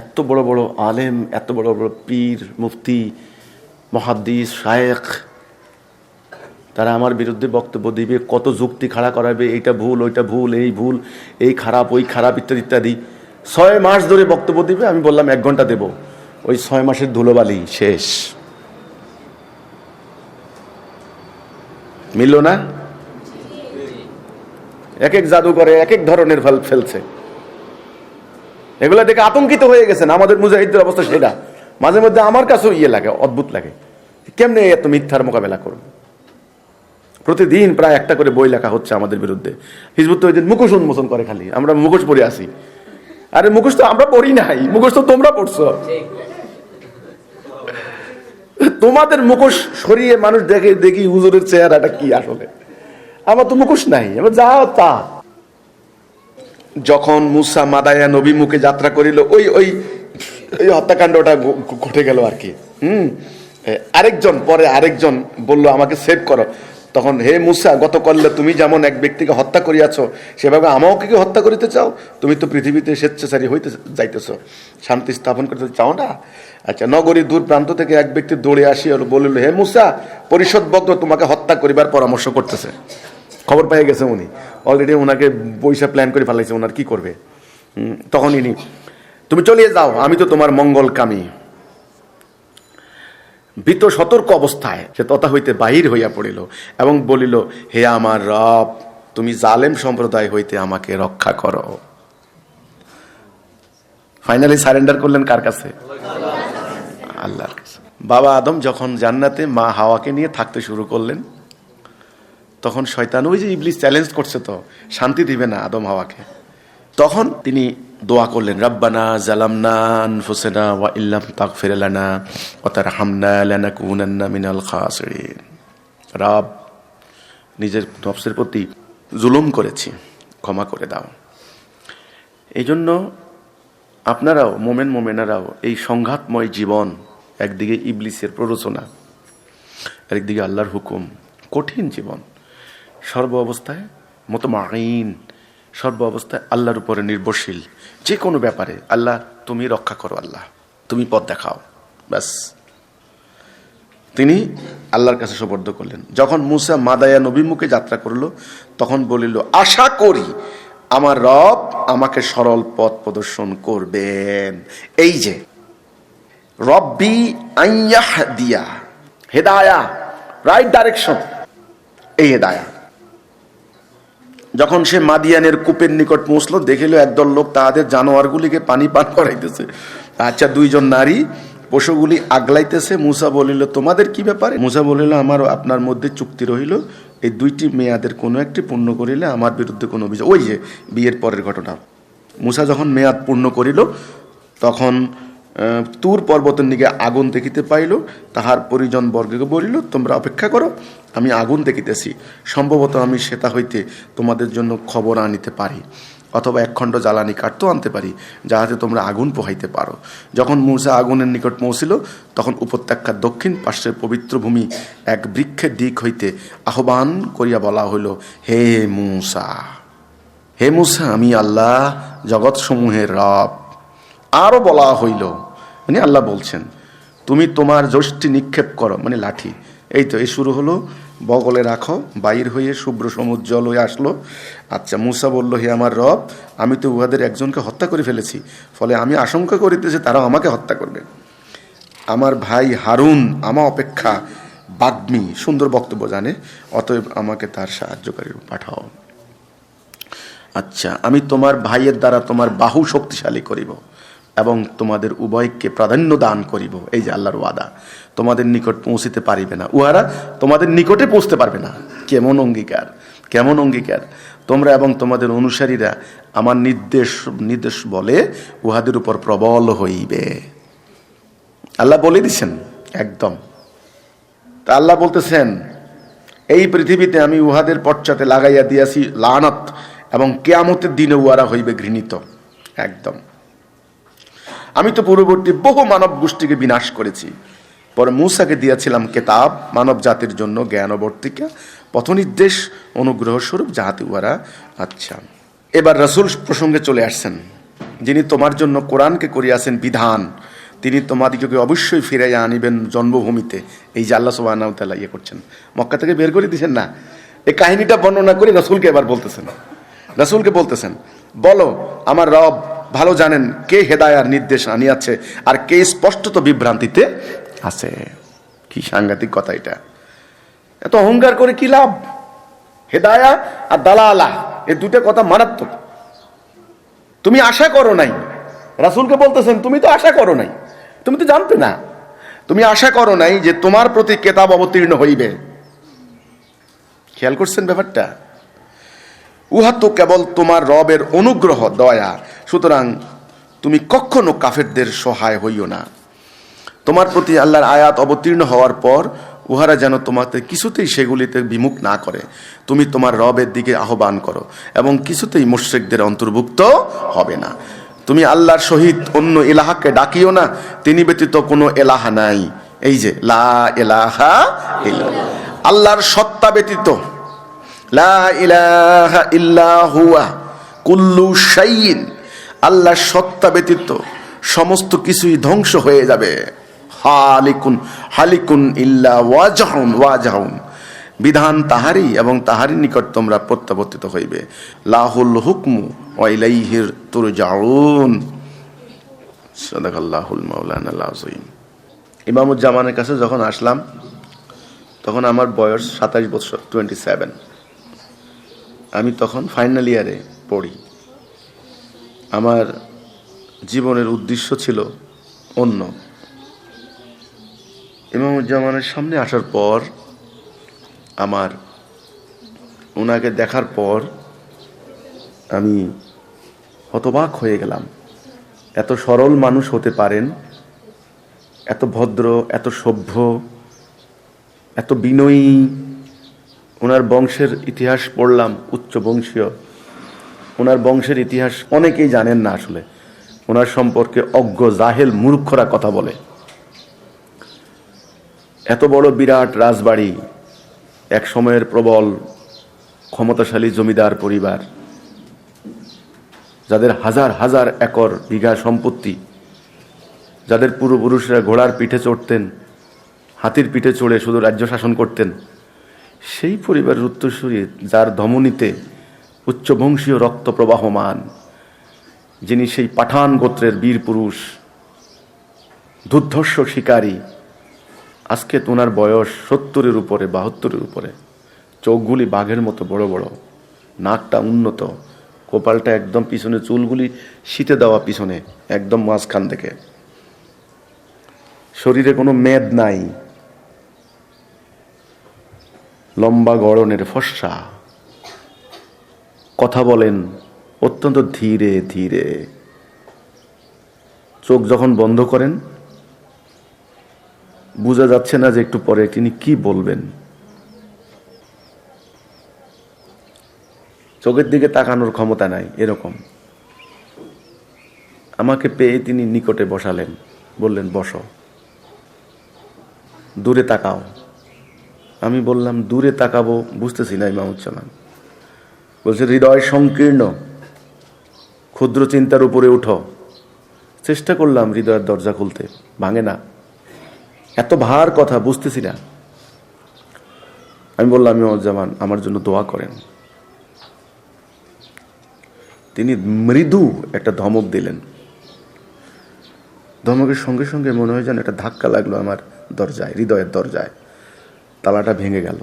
এত বড় বড় আলেম, এত বড় বড় পীর, মুফতি, মুহাদ্দিস, শায়েখ, তারা আমার বিরুদ্ধে বক্তব্য দিবে, কত যুক্তি খাড়া করাবে, এইটা ভুল, ওইটা ভুল, এই ভুল, এই খারাপ, ওই খারাপ, ইত্যাদি ইত্যাদি। 6 মাস ধরে বক্তব্য দিবে। আমি বললাম 1 ঘন্টা দেব, ওই 6 মাসের ধুলোবালি শেষ। মিলল না? এক এক জাদুঘরে এক এক ধরনের ফল ফেলছে। এগুলা দেখে আতঙ্কিত হয়ে গেছেন আমাদের মুজাহিদদের অবস্থা সেটা। মাঝে মধ্যে আমার কাছেও লাগে, অদ্ভুত লাগে, কেমনে এত মিথ্যার মোকাবেলা করব। প্রতিদিন প্রায় একটা করে বই লেখা হচ্ছে আমাদের বিরুদ্ধে। হিজবুত তৌহিদ মুখোশ উন্মোচন করে, খালি আমরা মুখোশ পরে আসি। আরে মুখোশ তো আমরা পড়ি নাই, মুখোশ তো তোমরা পড়ছো। তোমাদের মুখোশ সরিয়ে মানুষ দেখে, দেখি হুজুরের চেহারাটা কি আসলে। আমার তো মুখোশ নাই, আমার যা তা। যখন মুসা মাদায়া নবী মুখে যাত্রা করিল, ওই ওই ওই হত্যাকাণ্ডটা ঘটে গেল আর কি। আরেকজন বলল আমাকে সেভ করো। তখন, হে মুসা, গতকালে তুমি যেমন এক ব্যক্তিকে হত্যা করিয়াছ, সেভাবে আমাকে কি হত্যা করিতে চাও? তুমি তো পৃথিবীতে স্বেচ্ছাচারী হইতে যাইতেছ, শান্তি স্থাপন করতে চাও না? আচ্ছা, নগরীর দূর প্রান্ত থেকে এক ব্যক্তি দৌড়ে আসি বলিল, হে মুসা, পরিষদবর্গ তোমাকে হত্যা করিবার পরামর্শ করতেছে। খবর পেয়ে গেছে উনি, অলরেডি ওনাকে পয়সা প্ল্যান করে ফেলাইছে ওনার কি করবে। তখন ইনি, তুমি চলে যাও, আমি তো তোমার মঙ্গলকামী। ভীত সতর্ক অবস্থায় সে তথা হইতে বাহির হইয়া পড়িল এবং বলিল, হে আমার রব, তুমি জালেম সম্প্রদায় হইতে আমাকে রক্ষা করো। ফাইনালি সারেন্ডার করলেন কার কাছে? আল্লাহর কাছে। বাবা আদম যখন জান্নাতে মা হাওয়াকে নিয়ে থাকতে শুরু করলেন, তখন শয়তান, ওই যে ইবলিস চ্যালেঞ্জ করছে, তো শান্তি দিবে না আদম হাওয়াকে। তখন তিনি দোয়া করলেন, রব্বানা জালামনা আনফুসানা ওয়া ইল্লাম তাগফির লানা ওয়া তারহামনা লানাকুনান্না মিনাল খাসিরিন। রব, নিজের নফসের প্রতি জুলুম করেছি, ক্ষমা করে দাও। এই জন্য আপনারাও, মোমেনারাও, এই সংঘাতময় জীবন, একদিকে ইবলিসের প্ররোচনা, আরেকদিকে আল্লাহর হুকুম, কঠিন জীবন, সর্ব অবস্থায় মুতমাইন, সর্ব অবস্থায় আল্লাহর উপরে নির্ভরশীল। যে কোনো ব্যাপারে আল্লাহ, তুমি রক্ষা করো, আল্লাহ তুমি পথ দেখাও, ব্যাস। তিনি আল্লাহর কাছে সুপর্দ করলেন। যখন মুসা মাদায়া নবীমুখে যাত্রা করলো, তখন বলিল, আশা করি আমার রব আমাকে সরল পথ প্রদর্শন করবেন। এই যে রব্বি আইয়াহদিয়া, হেদায়া, রাইট ডাইরেকশন, এই হেদায়া। যখন সে মাদিয়ানের কূপের নিকট পৌঁছলো, দেখিল একদল লোক তাহাদের জানোয়ারগুলিকে পানি পান করাইতেছে। আচ্ছা, 2 জন নারী পশুগুলি আগলাইতেছে। মুসা বলিল, তোমাদের কি ব্যাপারে? মুসা বলিল, আমার আপনার মধ্যে চুক্তি রহিল, এই 2টি মেয়াদের কোনো একটি পূর্ণ করিলে আমার বিরুদ্ধে কোনো অভিযোগ। ওই যে বিয়ের পরের ঘটনা। মুসা যখন মেয়াদ পূর্ণ করিল, তখন তুর পর্বতের দিকে আগুন দেখিতে পাইল। তাহার পরিজন বর্গকে বলিল, তোমরা অপেক্ষা করো, আমি আগুন দেখিতেছি, সম্ভবত আমি সেটা হইতে তোমাদের জন্য খবর আনিতে পারি। অথবা এক খণ্ড জ্বালানি কাঠও আনতে পারি, যাহাতে তোমরা আগুন পোহাইতে পারো। যখন মূসা আগুনের নিকট পৌঁছিল, তখন উপত্যকার দক্ষিণ পার্শ্বের পবিত্র ভূমি এক বৃক্ষের দিক হইতে আহ্বান করিয়া বলা হইল, হে মূসা, হে মূসা, আমি আল্লাহ জগৎসমূহের রব। আরও বলা হইল, মানে আল্লাহ বলছেন, তুমি তোমার যষ্টি নিক্ষেপ করো, মানে লাঠি। এই তো এই শুরু হলো, বগলে রাখো, বাইর হয়ে শুভ্র সমুজ্জ্বল হয়ে আসলো। আচ্ছা, মূসা বলল, হে আমার রব, আমি তো উহাদের একজনকে হত্যা করে ফেলেছি, ফলে আমি আশঙ্কা করিতেছি তারাও আমাকে হত্যা করবে। আমার ভাই হারুন আমা অপেক্ষা বাগ্মী, সুন্দর বক্তব্য জানে, অতএব আমাকে তার সাহায্যকারী পাঠাও। আচ্ছা, আমি তোমার ভাইয়ের দ্বারা তোমার বাহু শক্তিশালী করিব এবং তোমাদের উভয়কে প্রাধান্য দান করিব। এই যে আল্লাহর ওয়াদা, তোমাদের নিকট পৌঁছিতে পারিবে না, উহারা তোমাদের নিকটে পৌঁছতে পারবে না। কেমন অঙ্গীকার, কেমন অঙ্গীকার! তোমরা এবং তোমাদের অনুসারীরা আমার নির্দেশ বলে উহাদের উপর প্রবল হইবে। আল্লাহ বলে দিছেন একদম। তা আল্লাহ বলতেছেন, এই পৃথিবীতে আমি উহাদের পশ্চাতে লাগাইয়া দিয়াছি লানত, এবং কিয়ামতের দিনে উহারা হইবে ঘৃণিত। একদম। আমি তো পূর্ববর্তী বহু মানব গোষ্ঠীকে বিনাশ করেছি। পরে মূসাকে দিয়েছিলাম কেতাব, মানব জাতির জন্য জ্ঞানবর্তিকা, পথনির্দেশ, অনুগ্রহ স্বরূপ, যাহাতে উহারা। আচ্ছা, এবার রাসূল প্রসঙ্গে চলে আসছেন, যিনি তোমার জন্য কোরআনকে করিয়াছেন বিধান, তিনি তোমাদিগকে অবশ্যই ফিরাইয়া আনিবেন জন্মভূমিতে। এই যে আল্লাহ সুবহানাহু ওয়া তাআলা করছেন, মক্কা থেকে বের করে দিয়েছেন না, এই কাহিনীটা বর্ণনা করে রাসূলকে এবার বলতেছেন, রাসূলকে বলতেছেন, বলো আমার রব ভালো জানেন কে হেদায়ার নির্দেশ আনিয়াছে আর কে স্পষ্টত বিভ্রান্তিতে আছে। কি সাংঘাতিক কথা এটা! এত অহংকার করে কি লাভ? হেদায়া আর দালালা, এই দুটো কথা মারাত্মক। তুমি আশা করো নাই, রাসূলকে বলতেছেন তুমি তো আশা করো নাই, তুমি তো জানতে না, তুমি আশা করো নাই যে তোমার প্রতি কেতাব অবতীর্ণ হইবে। খেয়াল করছেন ব্যাপারটা? উহা তো কেবল তোমার রবের অনুগ্রহ, দয়া। সুতরাং তুমি কখনো কাফেরদের সহায় হইও না। তোমার প্রতি আল্লাহর আয়াত অবতীর্ণ হওয়ার পর উহারা যেন তোমাকে কিছুতেই সেগুলিতে বিমুখ না করে। তুমি তোমার রবের দিকে আহ্বান করো এবং কিছুতেই মুশরিকদের অন্তর্ভুক্ত হবে না। তুমি আল্লাহর সহিত অন্য ইলাহাকে ডাকিও না, তিনি ব্যতীত কোনো এলাহা নাই। এই যে লা ইলাহা ইল্লাল্লাহ, আল্লাহর সত্তা ব্যতীত, লা ইলাহা ইল্লা হুয়া কুল্লু শাইইন, আল্লাহর সত্তা ব্যতীত সমস্ত কিছুই ধ্বংস হয়ে যাবে। হালিকুন ইল্লা ওয়াজহুন, বিধান তাহারই এবং তাহারই নিকট তোমরা প্রত্যাবর্তিত হইবে। লাহুল হুকমু ওয়া ইলাইহির তুরজাউন। সাদাকাল্লাহুল মাওলানাল আযীম। ইমামুজ্জামানের কাছে যখন আসলাম, তখন আমার বয়স 27 বছর, 27। আমি তখন ফাইনাল ইয়ারে পড়ি। আমার জীবনের উদ্দেশ্য ছিল অন্য। ইমামুজ্জামানের সামনে আসার পর, আমার ওনাকে দেখার পর আমি হতবাক হয়ে গেলাম। এত সরল মানুষ হতে পারেন, এত ভদ্র, এত সভ্য, এত বিনয়ী। ওনার বংশের ইতিহাস পড়লাম, উচ্চ বংশীয়। ওনার বংশের ইতিহাস অনেকেই জানেন না আসলে। ওনার সম্পর্কে অজ্ঞ জাহেল মূর্খরা কথা বলে। এত বড় বিরাট রাজবাড়ি, এক সময়ের প্রবল ক্ষমতাশালী জমিদার পরিবার, যাদের হাজার হাজার একর বিঘা সম্পত্তি, যাদের পূর্বপুরুষরা ঘোড়ার পিঠে চড়তেন, হাতির পিঠে চড়ে শুধু রাজ্য শাসন করতেন, সেই পরিবারের উত্তরসূরি, যার ধমনীতে উচ্চবংশীয় রক্ত প্রবাহমান, যিনি সেই পাঠান গোত্রের বীর পুরুষ, দুর্ধর্ষ শিকারী, আজকে তোনার বয়স 70-এর উপরে, 72-এর উপরে। চোখগুলি বাঘের মতো বড় বড়, নাকটা উন্নত, কপালটা একদম পিছনে, চুলগুলি শীতে দেওয়া পিছনে, একদম মাঝখান থেকে। শরীরে কোনো মেদ নাই, লম্বা গড়নের ফর্সা, কথা বলেন অত্যন্ত ধীরে ধীরে। চোখ যখন বন্ধ করেন, বোঝা যাচ্ছে না যে একটু পরে তিনি কি বলবেন। চোখের দিকে তাকানোর ক্ষমতা নাই, এরকম। আমাকে পেয়ে তিনি নিকটে বসালেন, বললেন বসো, দূরে তাকাও। আমি বললাম দূরে তাকাবো বুঝতেছি না ইমামুজ্জামান। বলছে হৃদয় সংকীর্ণ, ক্ষুদ্র চিন্তার উপরে উঠো। চেষ্টা করলাম হৃদয়ের দরজা খুলতে, ভাঙে না, এত ভার কথা বুঝতেছি না। আমি বললাম ইমামুজ্জামান আমার জন্য দোয়া করেন। তিনি মৃদু একটা ধমক দিলেন। ধমকের সঙ্গে সঙ্গে মনে হয় যেন একটা ধাক্কা লাগলো আমার দরজায়, হৃদয়ের দরজায়, তালাটা ভেঙে গেল।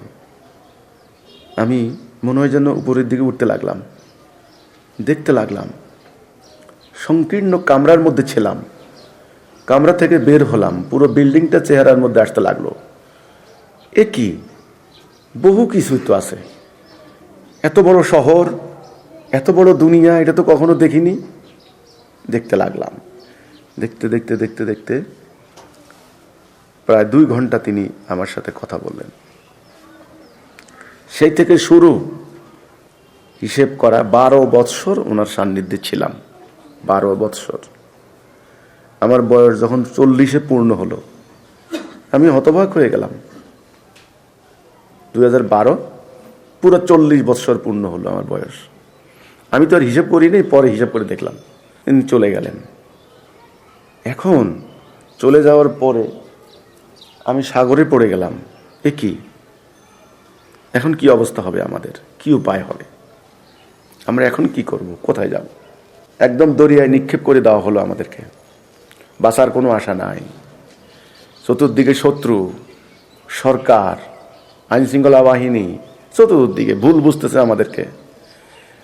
আমি মনে হয় যেন উপরের দিকে উঠতে লাগলাম, দেখতে লাগলাম। সংকীর্ণ কামরার মধ্যে ছিলাম, কামরা থেকে বের হলাম, পুরো বিল্ডিংটা চেহারার মধ্যে আসতে লাগলো। এ কি, বহু কিছুই তো আছে, এত বড় শহর, এত বড় দুনিয়া, এটা তো কখনো দেখিনি। দেখতে লাগলাম, দেখতে দেখতে দেখতে দেখতে প্রায় 2 ঘন্টা তিনি আমার সাথে কথা বললেন। সেই থেকে শুরু, হিসেব করা 12 বৎসর ওনার সান্নিধ্যে ছিলাম। 12 বৎসর। আমার বয়স যখন 40-এ পূর্ণ হলো, আমি হতবাক হয়ে গেলাম। 2012 পুরো 40 বৎসর পূর্ণ হলো আমার বয়স। আমি তো আর হিসেব করি নাই, পরে হিসাব করে দেখলাম তিনি চলে গেলেন। এখন চলে যাওয়ার পরে আমি সাগরে পড়ে গেলাম। এ কি, এখন কি অবস্থা হবে আমাদের, কি উপায় হবে, আমরা এখন কি করব, কোথায় যাব? একদম দরিয়ায় নিক্ষেপ করে দেওয়া হলো আমাদেরকে, বাঁচার কোনো আশা নাই। চতুর্দিকে শত্রু, সরকার, আইন শৃঙ্খলা বাহিনী, চতুর্দিকে ভুল বুঝতেছে আমাদেরকে।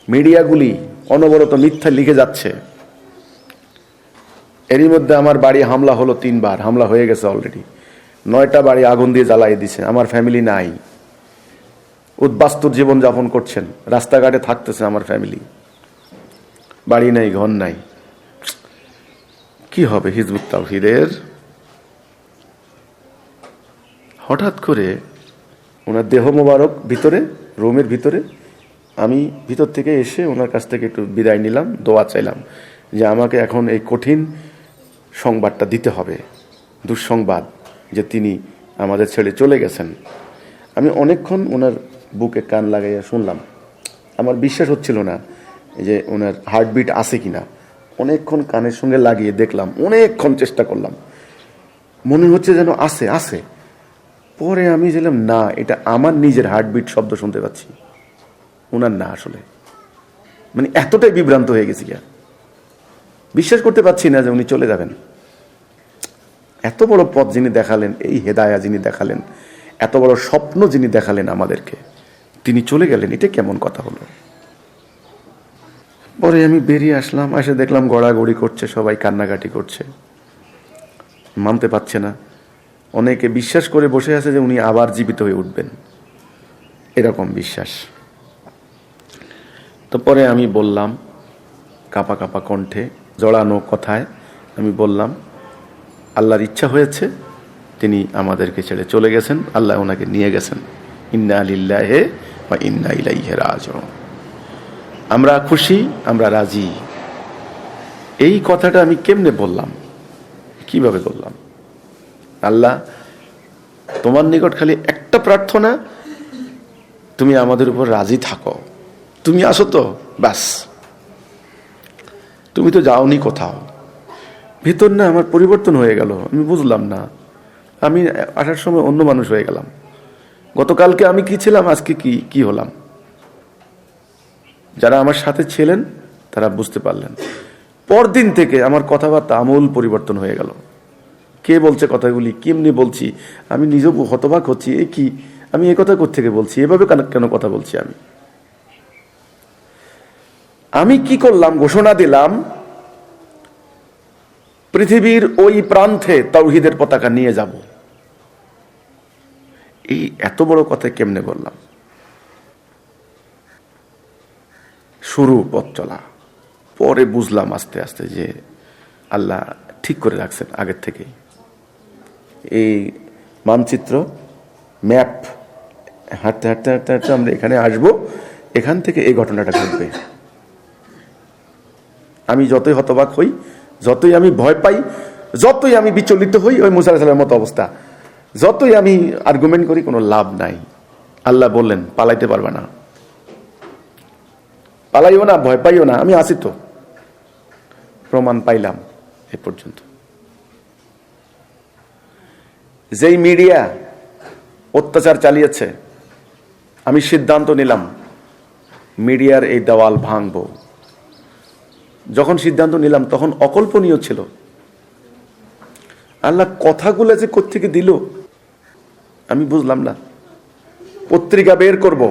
মিডিয়াগুলি অনবরত মিথ্যা লিখে যাচ্ছে। এরই মধ্যে আমার বাড়ি হামলা হলো, 3 বার হামলা হয়ে গেছে অলরেডি। 9টা বাড়ি আগুন দিয়ে জ্বালাই দিছে। আমার ফ্যামিলি নাই, উদ্বাস্তুর জীবন যাপন করছেন, রাস্তাঘাটে থাকতেছে আমার ফ্যামিলি, বাড়ি নাই, ঘর নাই। কি হবে হিজবুত তাওহীদের? হঠাৎ করে ওনার দেহ মোবারক ভিতরে, রুমের ভিতরে, আমি ভিতর থেকে এসে ওনার কাছ থেকে একটু বিদায় নিলাম, দোয়া চাইলাম যে আমাকে এখন এই কঠিন সংবাদটা দিতে হবে, দুঃসংবাদ, যে তিনি আমাদের ছেড়ে চলে গেছেন। আমি অনেকক্ষণ ওনার বুকে কান লাগাইয়া শুনলাম। আমার বিশ্বাস হচ্ছিল না যে ওনার হার্টবিট আছে কিনা। অনেকক্ষণ কানের সঙ্গে লাগিয়ে দেখলাম, অনেকক্ষণ চেষ্টা করলাম, মনে হচ্ছে যেন আছে আছে। পরে আমি বললাম না, এটা আমার নিজের হার্টবিট শব্দ শুনতে পাচ্ছি, ওনার না। আসলে মানে এতটাই বিভ্রান্ত হয়ে গেছি, বিশ্বাস করতে পারছি না যে উনি চলে যাবেন। এত বড় পথ যিনি দেখালেন, এই হেদায়া যিনি দেখালেন, এত বড় স্বপ্ন যিনি দেখালেন আমাদেরকে, তিনি চলে গেলেন, এটা কেমন কথা হলো? পরে আমি বেরিয়ে আসলাম, এসে দেখলাম গড়াগড়ি করছে, সবাই কান্নাকাটি করছে, মানতে পারছে না। অনেকে বিশ্বাস করে বসে আছে যে উনি আবার জীবিত হয়ে উঠবেন, এরকম বিশ্বাস। তো পরে আমি বললাম কাঁপা কাঁপা কণ্ঠে, জড়ানো কথায় আমি বললাম, আল্লাহর ইচ্ছা হয়েছে, তিনি আমাদেরকে ছেড়ে চলে গেছেন, আল্লাহ ওনাকে নিয়ে গেছেন। ইন্না লিল্লাহি ওয়া ইন্না ইলাইহি রাজিউন। আমরা খুশি, আমরা রাজি। এই কথাটা আমি কেমনে বললাম, কিভাবে বললাম? আল্লাহ, তোমার নিকট খালি একটা প্রার্থনা, তুমি আমাদের উপর রাজি থাকো, তুমি আসো তো ব্যাস। তুমি তো যাওনি কোথাও। ভিতর না আমার পরিবর্তন হয়ে গেল, আমি বুঝলাম না। আমি আসার সময় অন্য মানুষ হয়ে গেলাম। গতকালকে আমি কি ছিলাম, আজকে কি কি হলাম? যারা আমার সাথে ছিলেন তারা বুঝতে পারলেন। পরদিন থেকে আমার কথাবার্তা আমূল পরিবর্তন হয়ে গেল। কে বলছে কথাগুলি, কেমনি বলছি, আমি নিজেও হতবাক হচ্ছি। এ কি, আমি এ কথা কোত্থেকে বলছি, এভাবে কেন কথা বলছি? আমি কি করলাম? ঘোষণা দিলাম পৃথিবীর ওই প্রান্তে তাওহীদের পতাকা নিয়ে যাব। এই এত বড় কথা কেমনে বললাম? শুরু পথ চলা। পরে বুঝলাম আস্তে আস্তে যে আল্লাহ ঠিক করে রাখছেন আগের থেকেই। এই মানচিত্র, ম্যাপ, হাঁটতে হাঁটতে হাঁটতে হাঁটতে আমরা এখানে আসবো, এখান থেকে এই ঘটনাটা ঘটবে। আমি যতই হতবাক হই, যতই আমি ভয় পাই, যতই আমি বিচলিত হই, ওই মুসা আলাইহিস সালামের মতো অবস্থা, যতই আমি আর্গুমেন্ট করি কোনো লাভ নাই। আল্লাহ বললেন পালাইতে পারবে না, পালাইও না, ভয় পাইও না, আমি আছি তো। প্রমাণ পাইলাম এ পর্যন্ত। যেই মিডিয়া অত্যাচার চালিয়েছে, আমি সিদ্ধান্ত নিলাম মিডিয়ার এই দেওয়াল ভাঙবো। যখন সিদ্ধান্ত নিলাম তখন অকল্পনীয় ছিল। আল্লাহ কথাগুলো যে কোত্থেকে দিল আমি বুঝলাম না। পত্রিকা বের করব,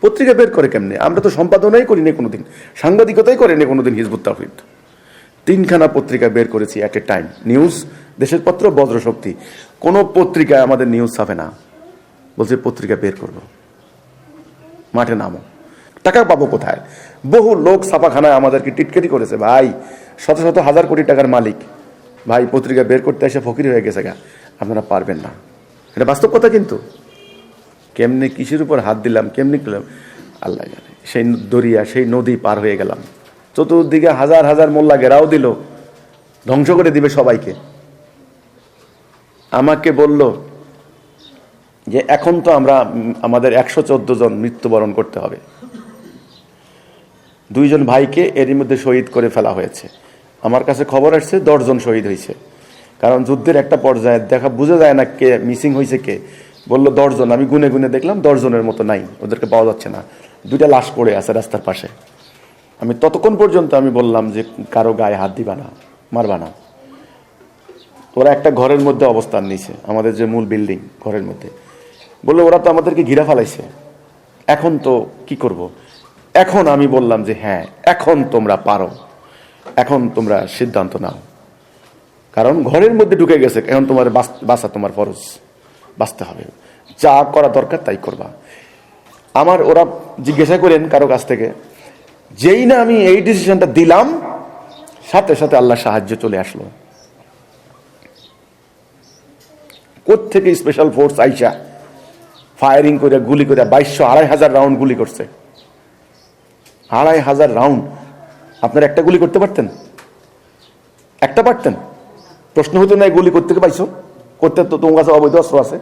পত্রিকা বের করে কেমনে? আমরা তো সম্পাদনাই করি না কোনোদিন, সাংবাদিকতাই করে না কোনোদিন। হিজবুত তাওহীদ 3খানা পত্রিকা বের করেছি এট এ টাইম। নিউজ, দেশের পত্র, বজ্রশক্তি। কোনো পত্রিকায় আমাদের নিউজ ছাপে না। বলছে পত্রিকা বের করব, মাঠে নামো। টাকা পাবো কোথায়? বহু লোক ছাপাখানায় আমাদেরকে টিটকারি করেছে, ভাই শত শত হাজার কোটি টাকার মালিক, ভাই পত্রিকা বের করতে এসে ফকির হয়ে গেছে গা, আপনারা পারবেন না। এটা বাস্তব কথা। কিন্তু কেমনে কিসের উপর হাত দিলাম, কেমনি করলাম আল্লাহ জানে। সেই দরিয়া, সেই নদী পার হয়ে গেলাম। চতুর্দিকে হাজার হাজার মোল্লা ঘেরাও দিল, ধ্বংস করে দিবে সবাইকে। আমাকে বলল যে এখন তো আমাদের 114 জন মৃত্যুবরণ করতে হবে। 2 জন ভাইকে এরই মধ্যে শহীদ করে ফেলা হয়েছে। আমার কাছে খবর আসছে 10 জন শহীদ হয়েছে। কারণ যুদ্ধের একটা পর্যায়ে বোঝা যায় না কে মিসিং হয়েছে কে। বললো 10 জন। আমি গুনে গুনে দেখলাম 10 জনের মতো নাই, ওদেরকে পাওয়া যাচ্ছে না। 2টা লাশ পড়ে আছে রাস্তার পাশে। আমি ততক্ষণ পর্যন্ত আমি বললাম যে কারো গায়ে হাত দিবা না, মারবা না। ওরা একটা ঘরের মধ্যে অবস্থান নিছে, আমাদের যে মূল বিল্ডিং, ঘরের মধ্যে। বললো ওরা তো আমাদেরকে ঘিরা ফেলাইছে, এখন তো কি করব? এখন আমি বললাম যে হ্যাঁ, এখন তোমরা পারো, এখন তোমরা সিদ্ধান্ত নাও। কারণ ঘরের মধ্যে ঢুকে গেছে, এখন তোমার বাঁচা তোমার ফরজ, বাঁচতে হবে। যা করা দরকার তাই করবা। ওরা জিজ্ঞাসা করেন কারো কাছ থেকে, যেই না আমি এই ডিসিশনটা দিলাম, সাথে সাথে আল্লাহ সাহায্য চলে আসলো। কোত্থেকে স্পেশাল ফোর্স আইসা ফায়ারিং করে, গুলি করে 2200-2500 রাউন্ড গুলি করছে। 2500 রাউন্ড। আপনারা একটা গুলি করতে পারতেন? একটা পারতেন? প্রশ্ন হতো না গুলি করতে পাইছো? করতে তো তোমার কাছে অবৈধ অস্ত্র আছে।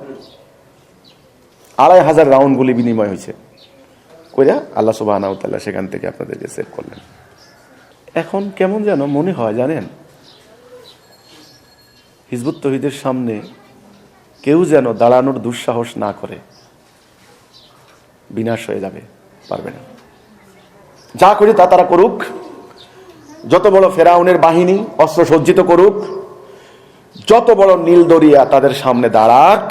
2500 রাউন্ড গুলি বিনিময় হয়েছে। কইরা আল্লাহ সুবহানাহু ওয়া তাআলা সেখান থেকে আপনাদেরকে সেভ করলেন। এখন কেমন যেন মনে হয় জানেন, হিজবুত তাওহীদের সামনে কেউ যেন দাঁড়ানোর দুঃসাহস না করে। বিনাশ হয়ে যাবে, পারবে না। যা করে তা তারা করুক, যত বড় ফেরাউনের বাহিনী অস্ত্র সজ্জিত করুক, যত বড় নীল দরিয়া তাদের সামনে দাঁড়াক,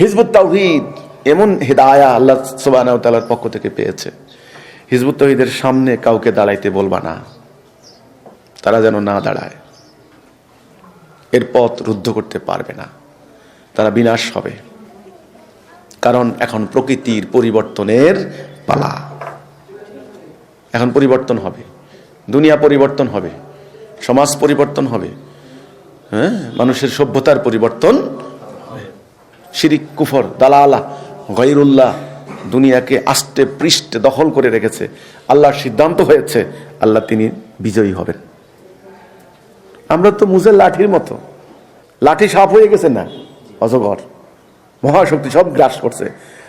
হিজবুত তাওহীদ এমন হিদায়াহ আল্লাহ সুবহানাহু ওয়া তাআলার পক্ষ থেকে পেয়েছে, হিজবুত তাওহীদের সামনে কাউকে দাঁড়াইতে বলবা না, তারা যেন না দাঁড়ায়। এর পথ রুদ্ধ করতে পারবে না, তারা বিনাশ হবে। কারণ এখন প্রকৃতির পরিবর্তনের পালা। এখন পরিবর্তন হবে, দুনিয়া পরিবর্তন হবে, সমাজ পরিবর্তন হবে, হ্যাঁ, মানুষের সভ্যতার পরিবর্তন হবে। শিরিক, কুফর, দালালা, গায়রুল্লাহ দুনিয়াকে আস্তে পৃষ্ঠে দখল করে রেখেছে। আল্লাহর সিদ্ধান্ত হয়েছে, আল্লাহ তিনি বিজয়ী হবেন। আমরা তো মুসের লাঠির মতো, লাঠি সাপ হয়ে গেছে না, অজগর মহাশক্তি সব গ্রাস করছে।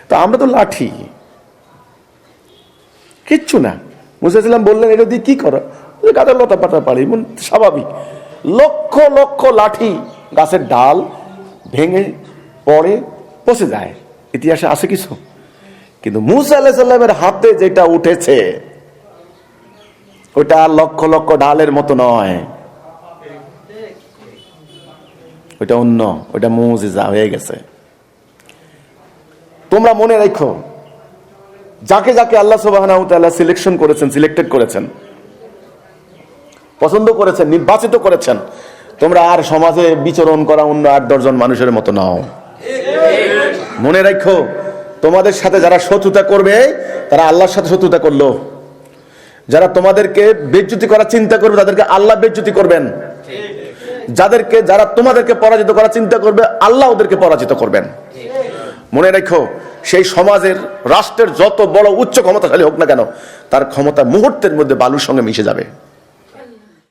তো আমরা তো লাঠি, কিচ্ছু না। মুসা সাল্লাম বললেন এটা দিয়ে কি করো? গাছের লতা পাতা পারি, স্বাভাবিক। লক্ষ লক্ষ লাঠি গাছের ডাল ভেঙে পড়ে পচে যায়, ইতিহাসে আছে কিছু। কিন্তু মুসা আলাইহিস সালামের হাতে যেটা উঠেছে ওটা লক্ষ লক্ষ ডালের মতো নয়, ওটা অন্য, ওটা মুজিজা হয়ে গেছে। তোমরা মনে রাখো, যাকে যাকে আল্লাহ সুবহানাহু ওয়া তাআলা সিলেক্টেড করেছেন, পছন্দ করেছেন, নির্বাচিত করেছেন, তোমরা আর সমাজে বিচরণ করা অন্য 8-10 জন মানুষের মতো নাও। মনে রাখো, তোমাদের সাথে যারা শত্রুতা করবে তারা আল্লাহর সাথে শত্রুতা করলো। যারা তোমাদেরকে বেইজ্জতি করার চিন্তা করবে তাদেরকে আল্লাহ বেইজ্জতি করবেন। যারা তোমাদেরকে পরাজিত করার চিন্তা করবে আল্লাহ ওদেরকে পরাজিত করবেন। মনে রাখো, সেই সমাজের রাষ্ট্রের যত বড় উচ্চ ক্ষমতাশালী হোক না কেন, তার ক্ষমতা মুহূর্তের মধ্যে বালুর সঙ্গে মিশে যাবে।